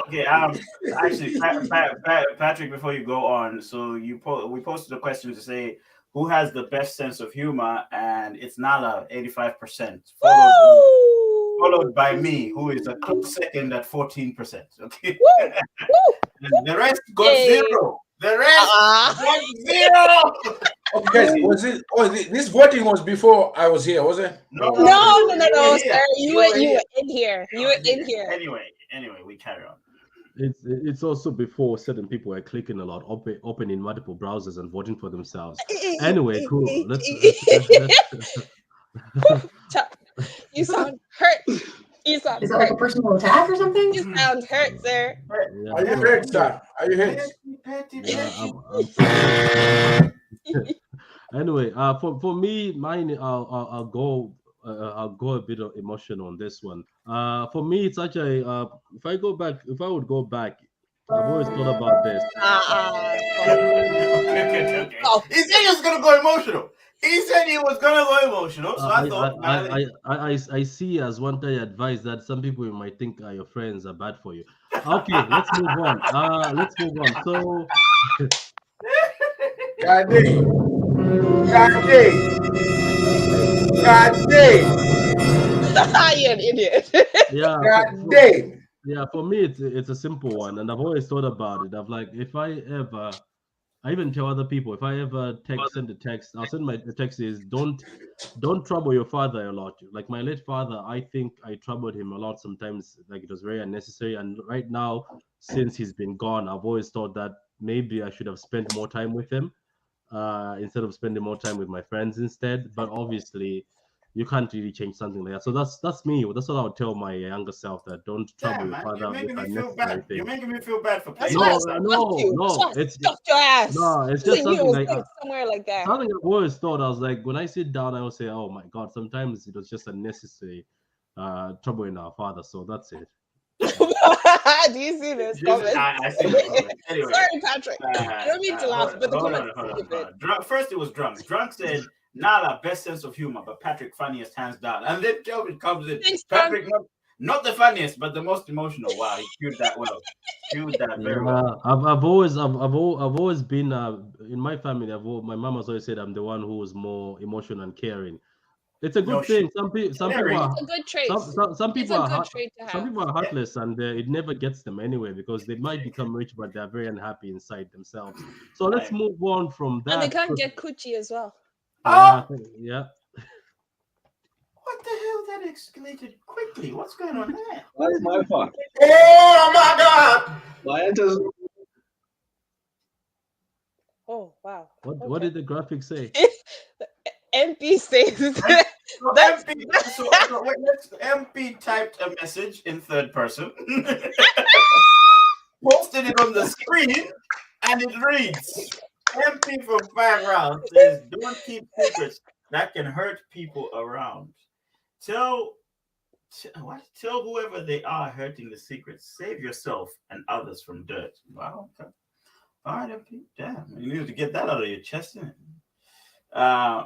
Okay. Actually, Patrick, before you go on, so we posted a question to say, who has the best sense of humor, and it's Nala, 85%, followed by me, who is a close second at 14%. Okay, and the rest got zero. The rest got zero. Okay, guys, was it? Oh, this voting was before I was here, was it? No, sir. You were in here. You were in here. Anyway, we carry on. It's also before certain people were clicking a lot, opening multiple browsers and voting for themselves. Anyway, cool. Let's You sound hurt. You sound Is that like a personal attack or something? You sound hurt, sir. Yeah, Are you hurt, sir? Are you hurt? Anyway, for me, mine, I'll go a bit of emotion on this one. For me, it's actually if I would go back, I've always thought about this. Okay. He said he was gonna go emotional. So I thought I see as one time advice that some people you might think your friends are bad for you. Okay, let's move on. So God You're an idiot. yeah, God damn. yeah. For me, it's a simple one, and I've always thought about it. I've like, if I even tell other people, if I ever send a text, I'll send the text is don't trouble your father a lot. Like my late father, I think I troubled him a lot sometimes. Like it was very unnecessary. And right now, since he's been gone, I've always thought that maybe I should have spent more time with him instead of spending more time with my friends instead. But obviously, you can't really change something like that. So that's me. That's what I would tell my younger self, that don't trouble your father with unnecessary things. You're making me feel bad for playing. No, it's stuff your ass. No, it's just something like somewhere like that. something I've always thought. I was like, when I sit down, I will say, "Oh my God!" Sometimes it was just unnecessary troubling our father. So that's it. Do you see this comment? I see this. Anyway, sorry, Patrick. I don't mean to laugh, but the comment. First, it was Drunk. Drunk said, Nala, best sense of humor, but Patrick, funniest, hands down. And then Kelvin comes in. Thanks, Patrick, not the funniest, but the most emotional. Wow, he cued that well. Very well. I've always been in my family. My mom has always said I'm the one who was more emotional and caring. It's a good thing. Some people are, it's a good trait. Some people are some people are heartless, and it never gets them anyway because they might become rich, but they're very unhappy inside themselves. So let's move on from that. And they can't get coochie as well. Yeah. What the hell? That escalated quickly. What's going on there? That's my fault. Oh my God! My enters. Oh wow. What did the graphic say? MP says MP typed a message in third person, posted it on the screen, and it reads, MP from 5Roundz says, don't keep secrets that can hurt people around. Tell whoever they are hurting the secrets, save yourself and others from dirt. Wow, okay. All right, MP. Damn, you need to get that out of your chest, innit?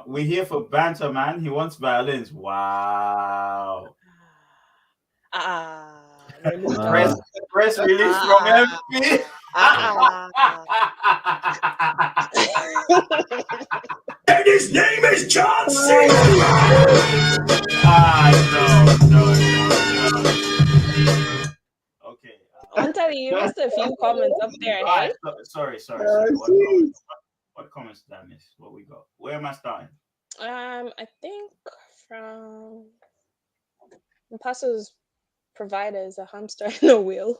We're here for banter, man. He wants violins. Wow. Press release from MP. And his name is John C. No. Okay. Untitled, you missed a few comments up there. Hey? Sorry. What comments did I miss? What we got? Where am I starting? I think from Pastor's provider is a hamster in a wheel.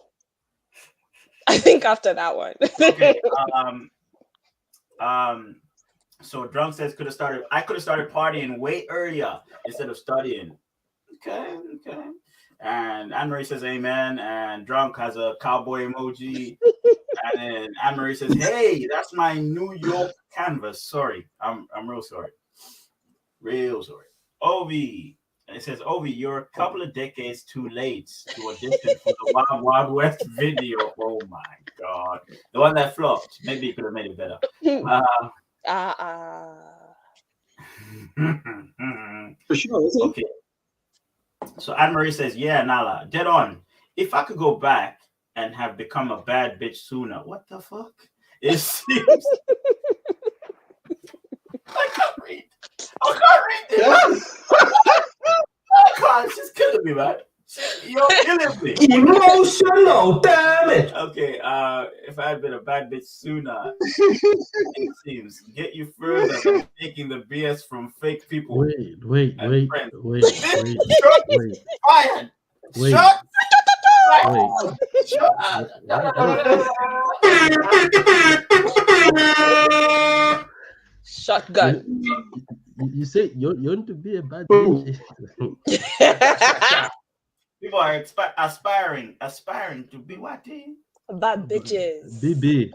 I think after that one. Okay. So Drunk says I could have started partying way earlier instead of studying. Okay. And Anne-Marie says amen, and Drunk has a cowboy emoji. And then Anne-Marie says, hey, that's my New York canvas. Sorry. I'm real sorry. Real sorry. Ovi. And it says, Ovi, you're a couple of decades too late to audition for the Wild Wild West video. Oh my God. The one that flopped. Maybe you could have made it better. For sure. Okay. So Anne-Marie says, yeah, Nala, dead on. If I could go back and have become a bad bitch sooner, what the fuck? It seems like Oh God, she's killing me, man. You're killing me. Emotional damage. Okay, if I had been a bad bitch sooner, it seems get you further than taking the BS from fake people. Wait. Fired. Wait. Shut. Wait. Shut. Shotgun. You say you want to be a bad bitch? People are aspiring to be what? Bad bitches. BB.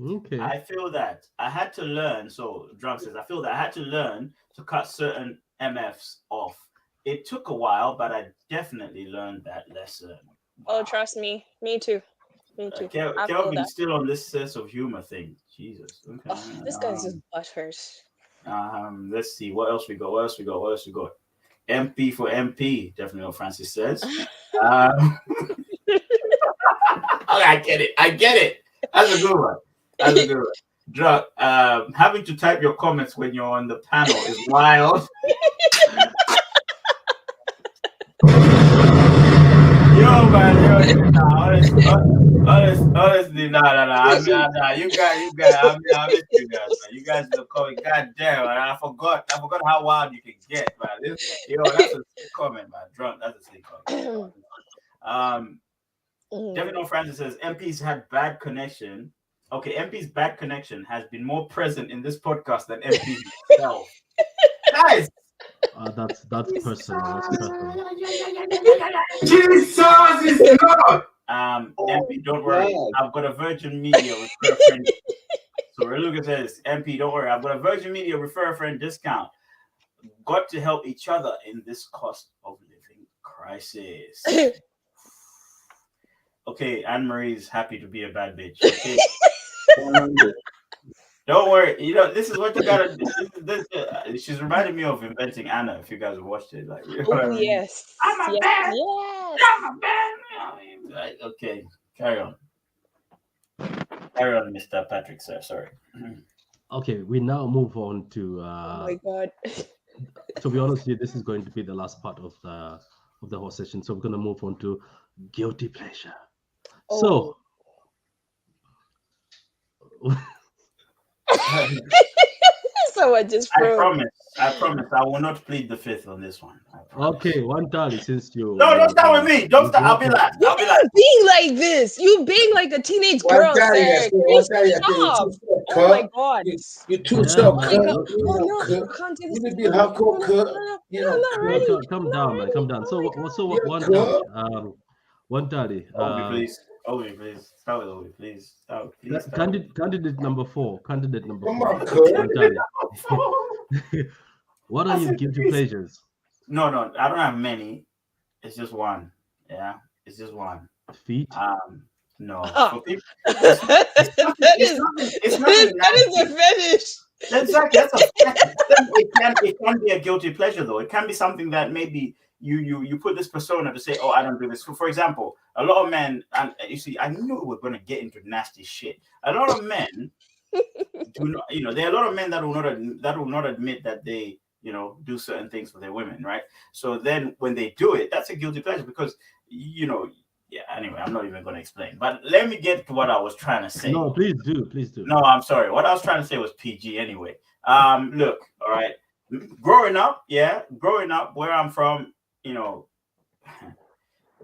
Okay. I feel that I had to learn. So, Drunk says, I feel that I had to learn to cut certain MFs off. It took a while, but I definitely learned that lesson. Oh, trust me. Me too. Me too. I feel Kelvin's that. still on this sense of humor thing. Jesus. Okay. Oh, this guy's just butthurt. Let's see. What else we got? MP for MP. Definitely what Francis says. I get it. That's a good one. Drunk, having to type your comments when you're on the panel is wild. Yo, man, honestly, nah. You guys, I miss you guys, man. You guys are coming. God damn, man. I forgot how wild you can get, man. That's a sick comment, man. Drunk, that's a sick comment. Devin Francis says MP's had bad connection. Okay, MP's bad connection has been more present in this podcast than MP himself. Guys. That's personal. Jesus is Lord. MP, don't worry. I've got a Virgin Media refer friend. So Lucas says, MP, don't worry. I've got a Virgin Media refer friend discount. Got to help each other in this cost of living crisis. Okay, Anne Marie's happy to be a bad bitch. Okay. Don't worry. This is what you gotta do. She's reminding me of Inventing Anna. If you guys have watched it, Yes. I'm a bad. Yes. I'm a bad. Right, okay, carry on, Mr. Patrick, sir. Sorry. Okay, we now move on to. Oh my God. To be honest with you, this is going to be the last part of the whole session. So we're going to move on to guilty pleasure. Oh. So. Someone just froze. I promise I will not plead the fifth on this one. Okay, one time since you. No, don't start with me. Don't start. I'll be last. You being like this. You being like a teenage girl, sir. Oh my God. You're too so no, you can't do You this. need to be hardcore cut. Calm down, man. Calm down. So one Tali. Please. Start with Obi, please. Candidate number 4. Come on, cut. What are your guilty pleasures? No, I don't have many. It's just one. Yeah, it's just one. Feet? No. Oh. That is a fetish. Exactly. It can be a guilty pleasure, though. It can be something that maybe you put this persona to say, oh, I don't do this. For example, a lot of men, and you see, I knew we were going to get into nasty shit. A lot of men do not, there are a lot of men that will not admit that they, do certain things for their women, right? So then when they do it, that's a guilty pleasure because, anyway, I'm not even going to explain. But let me get to what I was trying to say. No, please do. No, I'm sorry. What I was trying to say was PG anyway. Look, all right. Growing up where I'm from,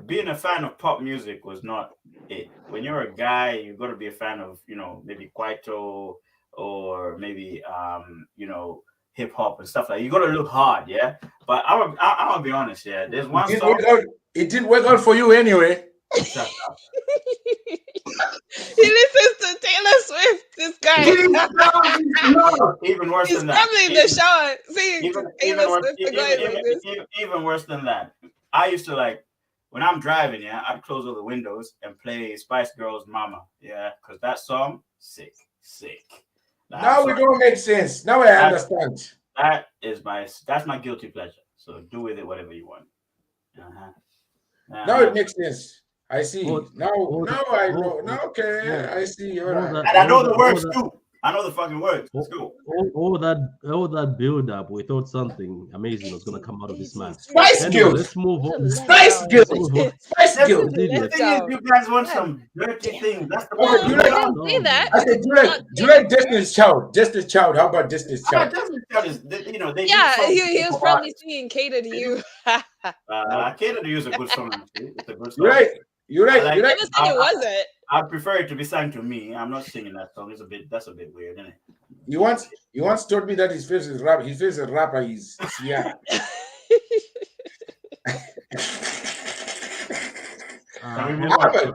being a fan of pop music was not it. When you're a guy, you've got to be a fan of, maybe Kwaito or maybe, hip hop and stuff like that. You got to look hard, yeah? But I'm gonna be honest, yeah. There's one song. It didn't work out for you anyway. Shut up. He listens to Taylor Swift, this guy. Even worse He's than that. probably in the shower. See, even worse than that. I used to when I'm driving, yeah, I'd close all the windows and play Spice Girls Mama, yeah, because that song, sick. Now it don't make sense. Now I understand. That's my guilty pleasure. So do with it whatever you want. Now it makes sense. I see. Now I know. Now, okay, I see. All right. And I know the words too. I know the fucking words. Let's go. All that build up, we thought something amazing was gonna come out of this man. Spice Anyway, Girls. let's move on. Spice Let's Girls. move on. Spice The Girls. thing is, you guys want some dirty things. That's the Okay, No, do you I like? didn't say that. I said, do you like Destiny's Child? Destiny's Child. How about Destiny's How about Child? Destiny's Child is, you know, they Yeah, did he was songs probably singing "Cater to You." Cater to You is a good song. Actually. It's a good song. You like? You like? I You I like? never said it wasn't. I prefer it to be sang to me. I'm not singing that song. That's a bit weird, isn't it? You once told me that his favorite rapper is Sia. Can we move on?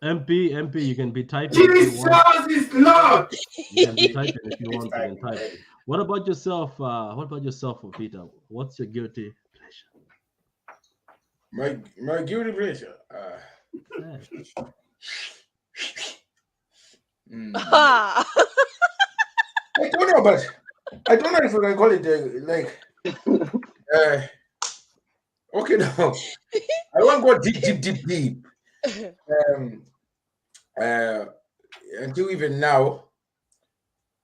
MP, you can be typing. If you Jesus want. is Lord. You can be typing if you want. You can type. What about yourself? Peter? What's your guilty pleasure? My guilty pleasure. Yeah. Ah. I don't know, but I don't know if we can call it okay, no. I won't go deep. Until even now,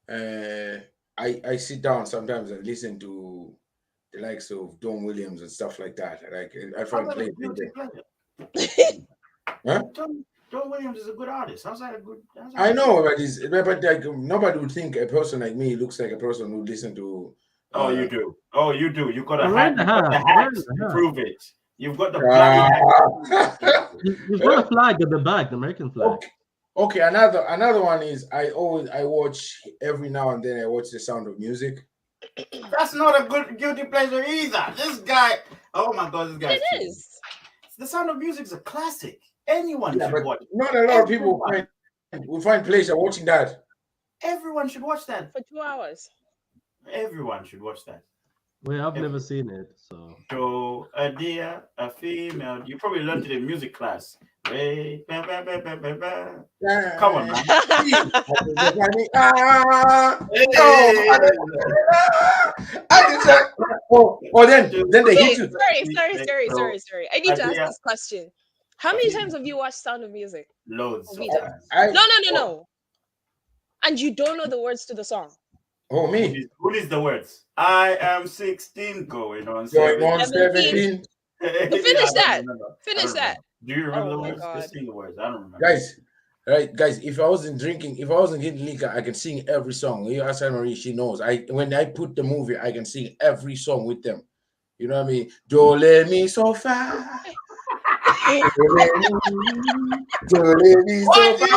I sit down sometimes and listen to the likes of Don Williams and stuff like that. Like I find play. Huh? John Williams is a good artist. How's that a good? I know, but like nobody would think a person like me looks like a person who listen to. Oh, you do. Oh, you do. You got a Right hat. You got the hand, hat right to hand. prove it. You've got the bloody hat. You've got a flag at the back, the American flag. Okay, another one is I watch every now and then I watch The Sound of Music. That's not a good guilty pleasure either. This guy. Oh my God, this guy. It is. The Sound of Music is a classic. Anyone should But watch. not a lot of people will find pleasure watching that. Everyone should watch that. For 2 hours. Everyone should watch that. Well, I've never seen it, so. So a deer, a female. You probably learned it in music class. Hey, ba, ba, ba, ba, ba, ba. Come on, man. Then they hit you. Sorry. I need to ask this question. How many times have you watched Sound of Music? Loads. No. And you don't know the words to the song. Oh, me. Who needs the words? I am 16 going on 17. Finish that. Finish that. Do you remember Oh the my words? God. Just sing the words. I don't remember. Guys, if I wasn't getting liquor, I can sing every song. You ask Marie, she knows. When I put the movie, I can sing every song with them. You know what I mean? Do let me so far. Do let me so far.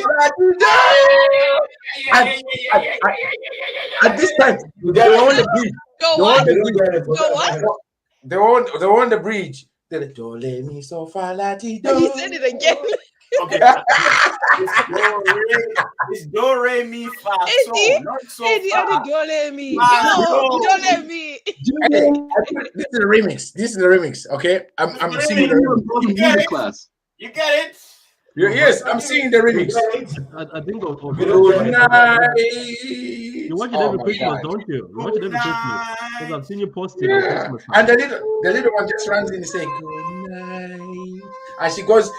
At this time, they were on the bridge. Go what? They were on the bridge. Don't let me so far, Lati. He said it again. Okay. It's do re mi fa so, not so far. Don't let me. No. Don't let me. This is a remix. Okay, I'm singing the remix. Music class. You get it? Yes, I'm singing the remix. I think of Good night. you watch it every Christmas, don't you? You watch it every Christmas. Because I've seen you post it on Christmas. And the little one just runs in and says good night. And she goes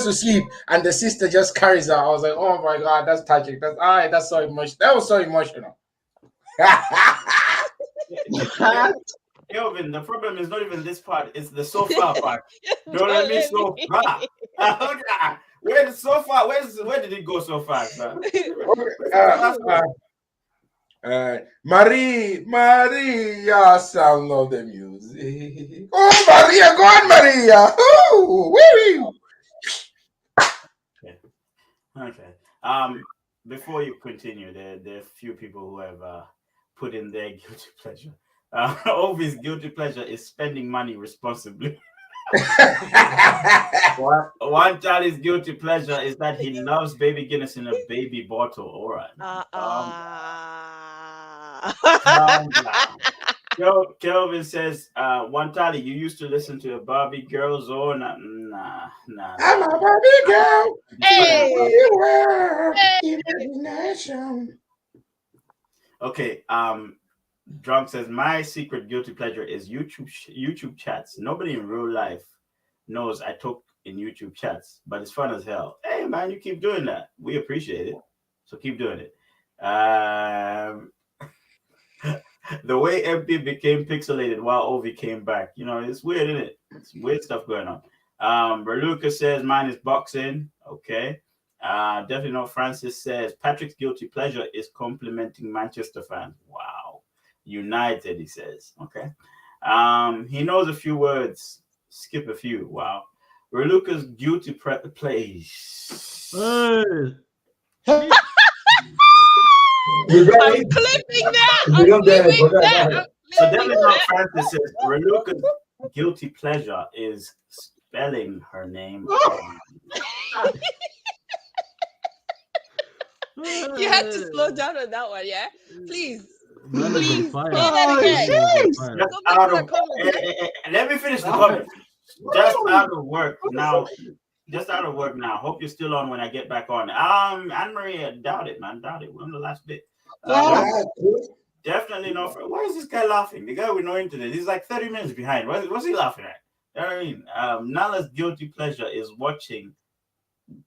to sleep, and the sister just carries her. I was like, oh my God, that's touching. That's so emotional. That was so emotional. Kelvin, the problem is not even this part, it's the so far part. Don't let me so far. Where so far? Where did it go so fast? Maria, sound of the music. Oh, Maria, go on, Maria. Oh, woo. Okay. Before you continue, there are a few people who have put in their guilty pleasure. Ovi's guilty pleasure is spending money responsibly. One Charlie's guilty pleasure is that he loves baby Guinness in a baby bottle. All right. Kelvin says, one Charlie, you used to listen to a Barbie girl zone. Nah. I'm a Barbie girl. Hey. Imagination. Okay. Drunk says, my secret guilty pleasure is YouTube chats. Nobody in real life knows I talk in YouTube chats, but it's fun as hell. Hey man, you keep doing that. We appreciate it. So keep doing it. The way MP became pixelated while Ovi came back. You know, it's weird, isn't it? It's weird stuff going on. Berluca says mine is boxing. Okay. Definitely not. Francis says Patrick's guilty pleasure is complimenting Manchester fans. Wow. United, he says. Okay. He knows a few words. Skip a few. Wow. Berluca's guilty plays. You got I'm it. clipping that. You I'm don't get it. clipping Go that. ahead. I'm So clipping definitely not. that. Francis says Berluca's guilty pleasure is spelling her name. You have to slow down on that one, yeah? Please. Man is on Please fire. say that again. Man is on fire. Just Go back out to of that comment. let me finish the comment. Just out of work now. Just out of work now. Hope you're still on when I get back on. Anne Marie, doubt it, man. Doubt it. We're on the last bit. Definitely no. Why is this guy laughing? The guy with no internet. He's like 30 minutes behind. What's he laughing at? You know what I mean? Nala's guilty pleasure is watching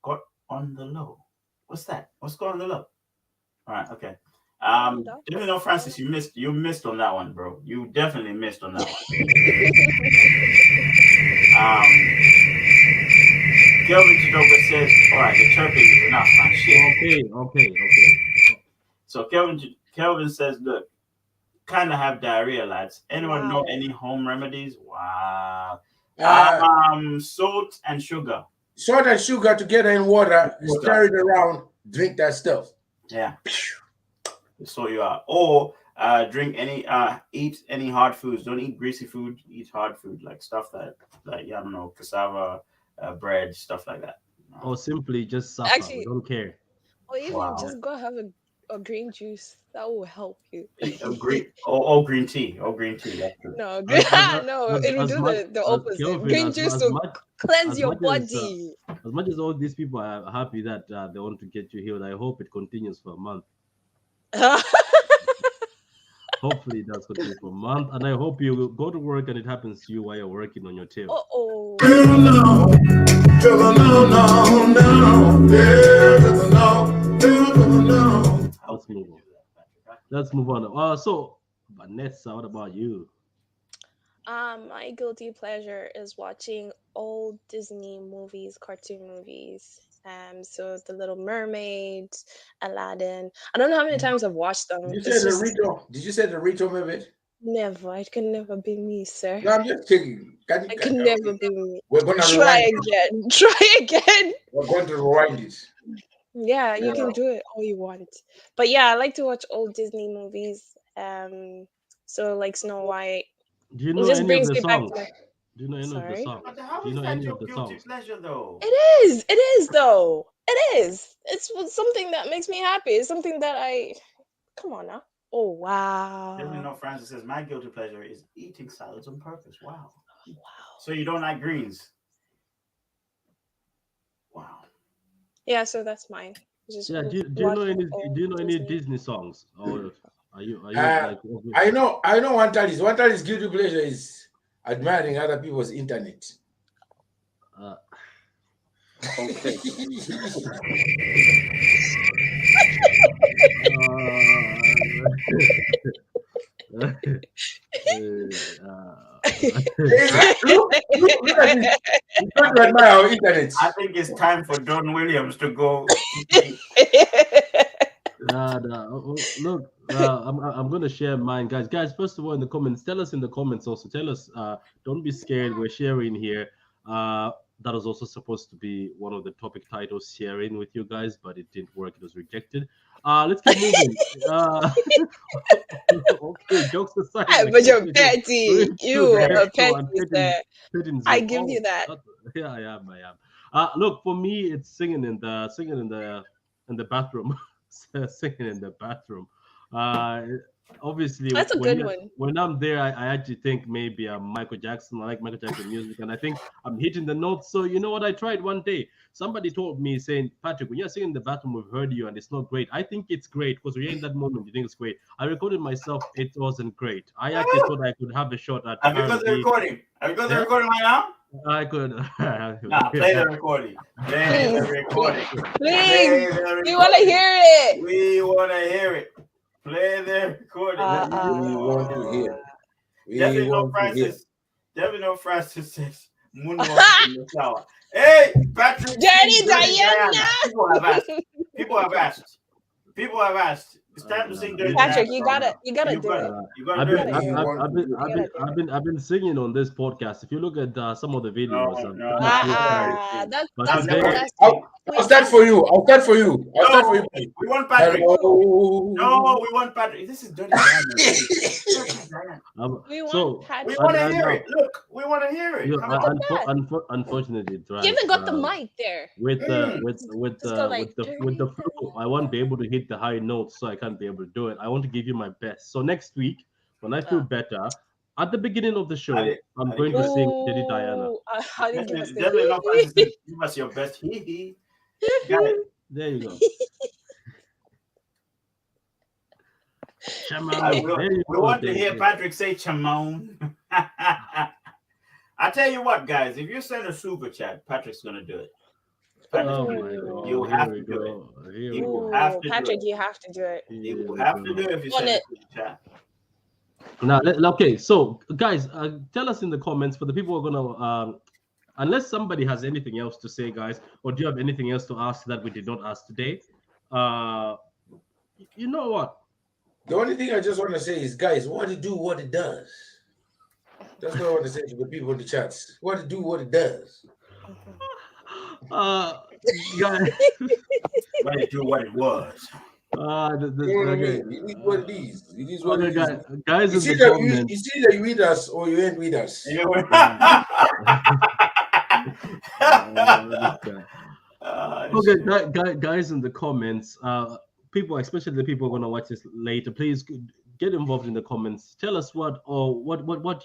Got on the Low. What's that? What's going on the low? All right, okay. Definitely no, Francis. You missed on that one, bro. You definitely missed on that one. Kelvin Chidoka says, all right, the chirping is enough, man. Shit. Okay. So Kelvin says, look, kind of have diarrhea, lads. Anyone know any home remedies? Wow. Salt and sugar. Salt and sugar together in water, stir it around, drink that stuff. Yeah. So you are. Or drink eat any hard foods. Don't eat greasy food. Eat hard food, like stuff that, like, I don't know, cassava, bread, stuff like that. Or simply just suffer. Actually- We don't care. Or even Wow. just go have a green juice. That will help you. Green tea. That's true. No, As- no, as- it will as do much- the as opposite. Kelvin, Green as- juice as will much- cleanse as your much as, body. As much as all these people are happy that they want to get you healed, I hope it continues for a month. Hopefully that's continue for a month, and I hope you will go to work and it happens to you while you're working on your tail. Uh-oh. Let's move on. So, Vanessa, what about you? My guilty pleasure is watching old Disney movies, cartoon movies. So The Little Mermaid, Aladdin. I don't know how many times I've watched them. Did you It's say the just Rito? Did you say the Rito maybe? never. It can never be me, sir. No, I'm just kidding. It can never be me. We're gonna Try rewind it. again. Try again. We're going to rewind it. Yeah, you Yeah. can do it all you want. But yeah, I like to watch old Disney movies. So like Snow White. Do you It know just any of brings the me back songs? to my... Do you know any of the Sorry? songs? But how Do you is know that any your of the guilty songs? pleasure, though? It is though. It is. It's something that makes me happy. It's something that I... Come on now. Oh, Definitely wow. no. Francis says my guilty pleasure is eating salads on purpose. Wow. Wow. So you don't like greens? Wow. Yeah, so that's mine. Just Yeah. Do you know watching any? old Do you know any Disney. Disney songs? Or are you Uh, I know one Tali's guilty pleasure is admiring other people's internet. Okay. Look at this. You don't admire our internet. I think it's time for Don Williams to go. Look, I'm gonna share mine, guys. Guys, first of all, in the comments, tell us in the comments also. Tell us, don't be scared. We're sharing here. That was also supposed to be one of the topic titles, sharing with you guys, but it didn't work. It was rejected. Let's keep moving. Okay, jokes aside. But you're petty. You are petty, sir. I give you that. Yeah, I am. Look, for me, it's singing in the bathroom. Singing in the bathroom. Obviously, That's a good one. When I'm there, I actually think maybe I'm Michael Jackson. I like Michael Jackson music, and I think I'm hitting the notes. So you know what? I tried one day. Somebody told me saying, Patrick, when you're singing in the bathroom, we've heard you, and it's not great. I think it's great because we're in that moment. You think it's great. I recorded myself. It wasn't great. I actually thought I could have a shot at. Have you got the recording? Have you got the recording right now? I could. Nah, play the recording. Play the recording. Please, Play the we want to recording. hear it. We want to hear it. Play the recording. We want to hear. We Definitely no want to hear. Francis. Definitely no Francis says moonwalk in the shower. Hey, Patrick. Dirty Diana. People have asked. People have asked. People have asked. It's time to sing Dirty Patrick, Diana. you gotta do it. You gotta do it. I've been singing on this podcast. If you look at some of the videos, That's today, I'll start for you. I'll start for you. I'll start for you. We want Patrick. Hello. No, we want Patrick. This is Dirty Diana. We want so Patrick. We want to hear it. Look, we want to hear it. you Come on. unfortunately, You even got the mic there. with the dirty flow, I won't be able to hit the high notes, so I can't be able to do it. I want to give you my best. So next week, when I feel better, at the beginning of the show, I'm going to sing Dirty Diana. I didn't give us Definitely not Francis. Give us your best. Got it. There you go. We want to hear Patrick say Chamon. I tell you what, guys, if you send a super chat, Patrick's gonna do it. Patrick, you have to do it. You have to Patrick, do it. you have to do it. You have to do it if you send a super chat. Now, okay, so guys, tell us in the comments for the people who are gonna, unless somebody has anything else to say, guys, or do you have anything else to ask that we did not ask today? You know what? The only thing I just want to say is, guys, what it do, what it does. That's what I want to say to the people in the chats. What it do, what it does. Guys, What it do, what it was. You know what I mean? It is what it is. It is what it is. Guys, It's either you with us or you ain't with us. Okay, guys, in the comments, people, especially the people who are gonna watch this later, please get involved in the comments. Tell us what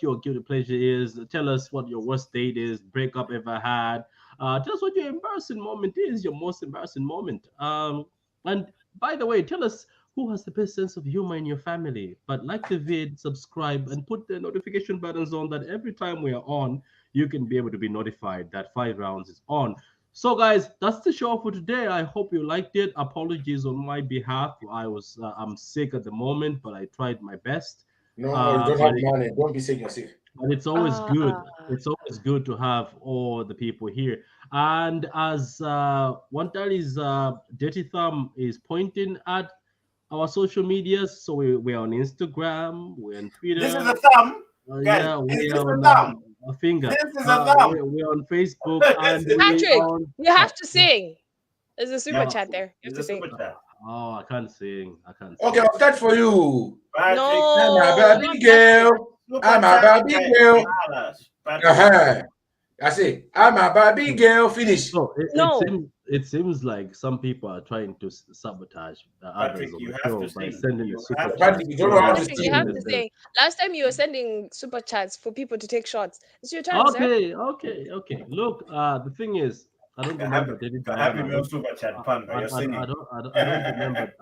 your guilty pleasure is. Tell us what your worst date is, breakup ever had. Tell us what your embarrassing moment is, your most embarrassing moment. And by the way, tell us who has the best sense of humor in your family. But like the vid, subscribe, and put the notification buttons on that every time we are on, you can be able to be notified that 5Roundz is on. So guys, that's the show for today. I hope you liked it. Apologies on my behalf. I'm sick at the moment, but I tried my best. No, you don't have money. Don't be sick yourself. But it's always good. It's always good to have all the people here. And as one that is Dirty Thumb is pointing at our social medias, so we're on Instagram, we're on Twitter. This is a thumb. Yeah, we're on a finger. This is a thumb. We're on Facebook. And Patrick, you have to sing. There's a super chat there. You have to sing. Oh, I can't sing. Okay, I'll start for you. No, I'm a baby girl. I'm a baby girl. I say, I'm a baby girl. Finish. So it seems like some people are trying to sabotage others on the show by sending the super chats. Patrick, you have to sing. Last time you were sending super chats for people to take shots. It's your turn, sir. Okay. Look, the thing is, I don't remember Dirty Diana. I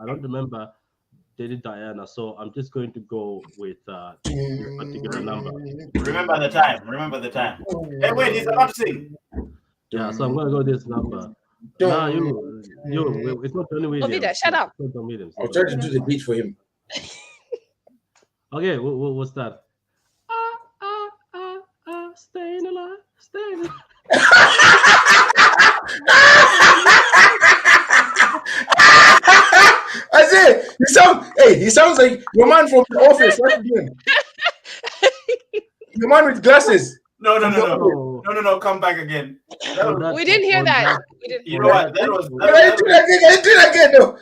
don't remember Dirty Diana, so I'm just going to go with a particular number. Remember the time. Hey, wait, he's about to sing. Yeah, so I'm gonna go this number. Nah, you, it's not Tony Williams. Vida, shut up. It's not Tony Williams. I'll try to do the beat for him. Okay, what's that? Staying alive. I say, he sounds like your man from the office. What are you doing? Your man with glasses. No, come back again. We didn't hear that. You know what? That was I did it again. No.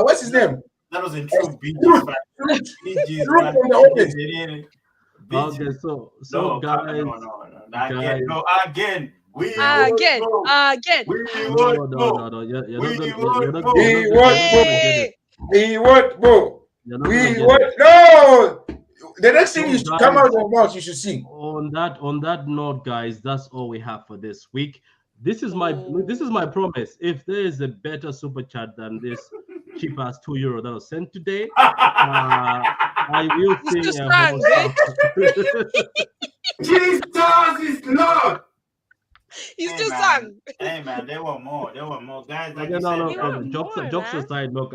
What's his name? That was in true BG's from the office. Okay, so guys, again. We want more. No. The next thing you should come out of your mouth, you should sing. On that note, guys, that's all we have for this week. This is my promise. If there is a better super chat than this cheap ass €2 that was sent today, I will sing. Jesus is Lord. You Hey, still man. sang. Hey man, they want more. They want more guys. Like No, you no, said, no. You want Jokes, more, jokes man. aside, look,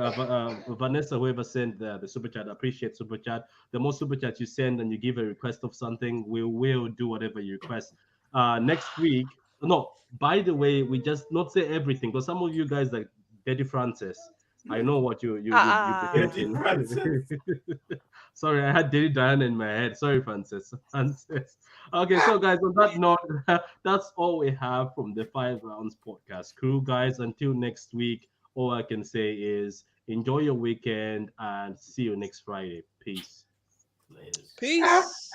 Vanessa, whoever sent the super chat, appreciate super chat. The more super chat you send and you give a request of something, we will do whatever you request. Next week, no. By the way, we just not say everything because some of you guys like Daddy Francis. I know what you be Ah. thinking. Francis. Sorry, I had Daddy Diana in my head. Sorry, Francis. Francis. Okay, so guys, on that note, that's all we have from the 5Roundz podcast crew, guys. Until next week, all I can say is enjoy your weekend and see you next Friday. Peace. Laters. Peace.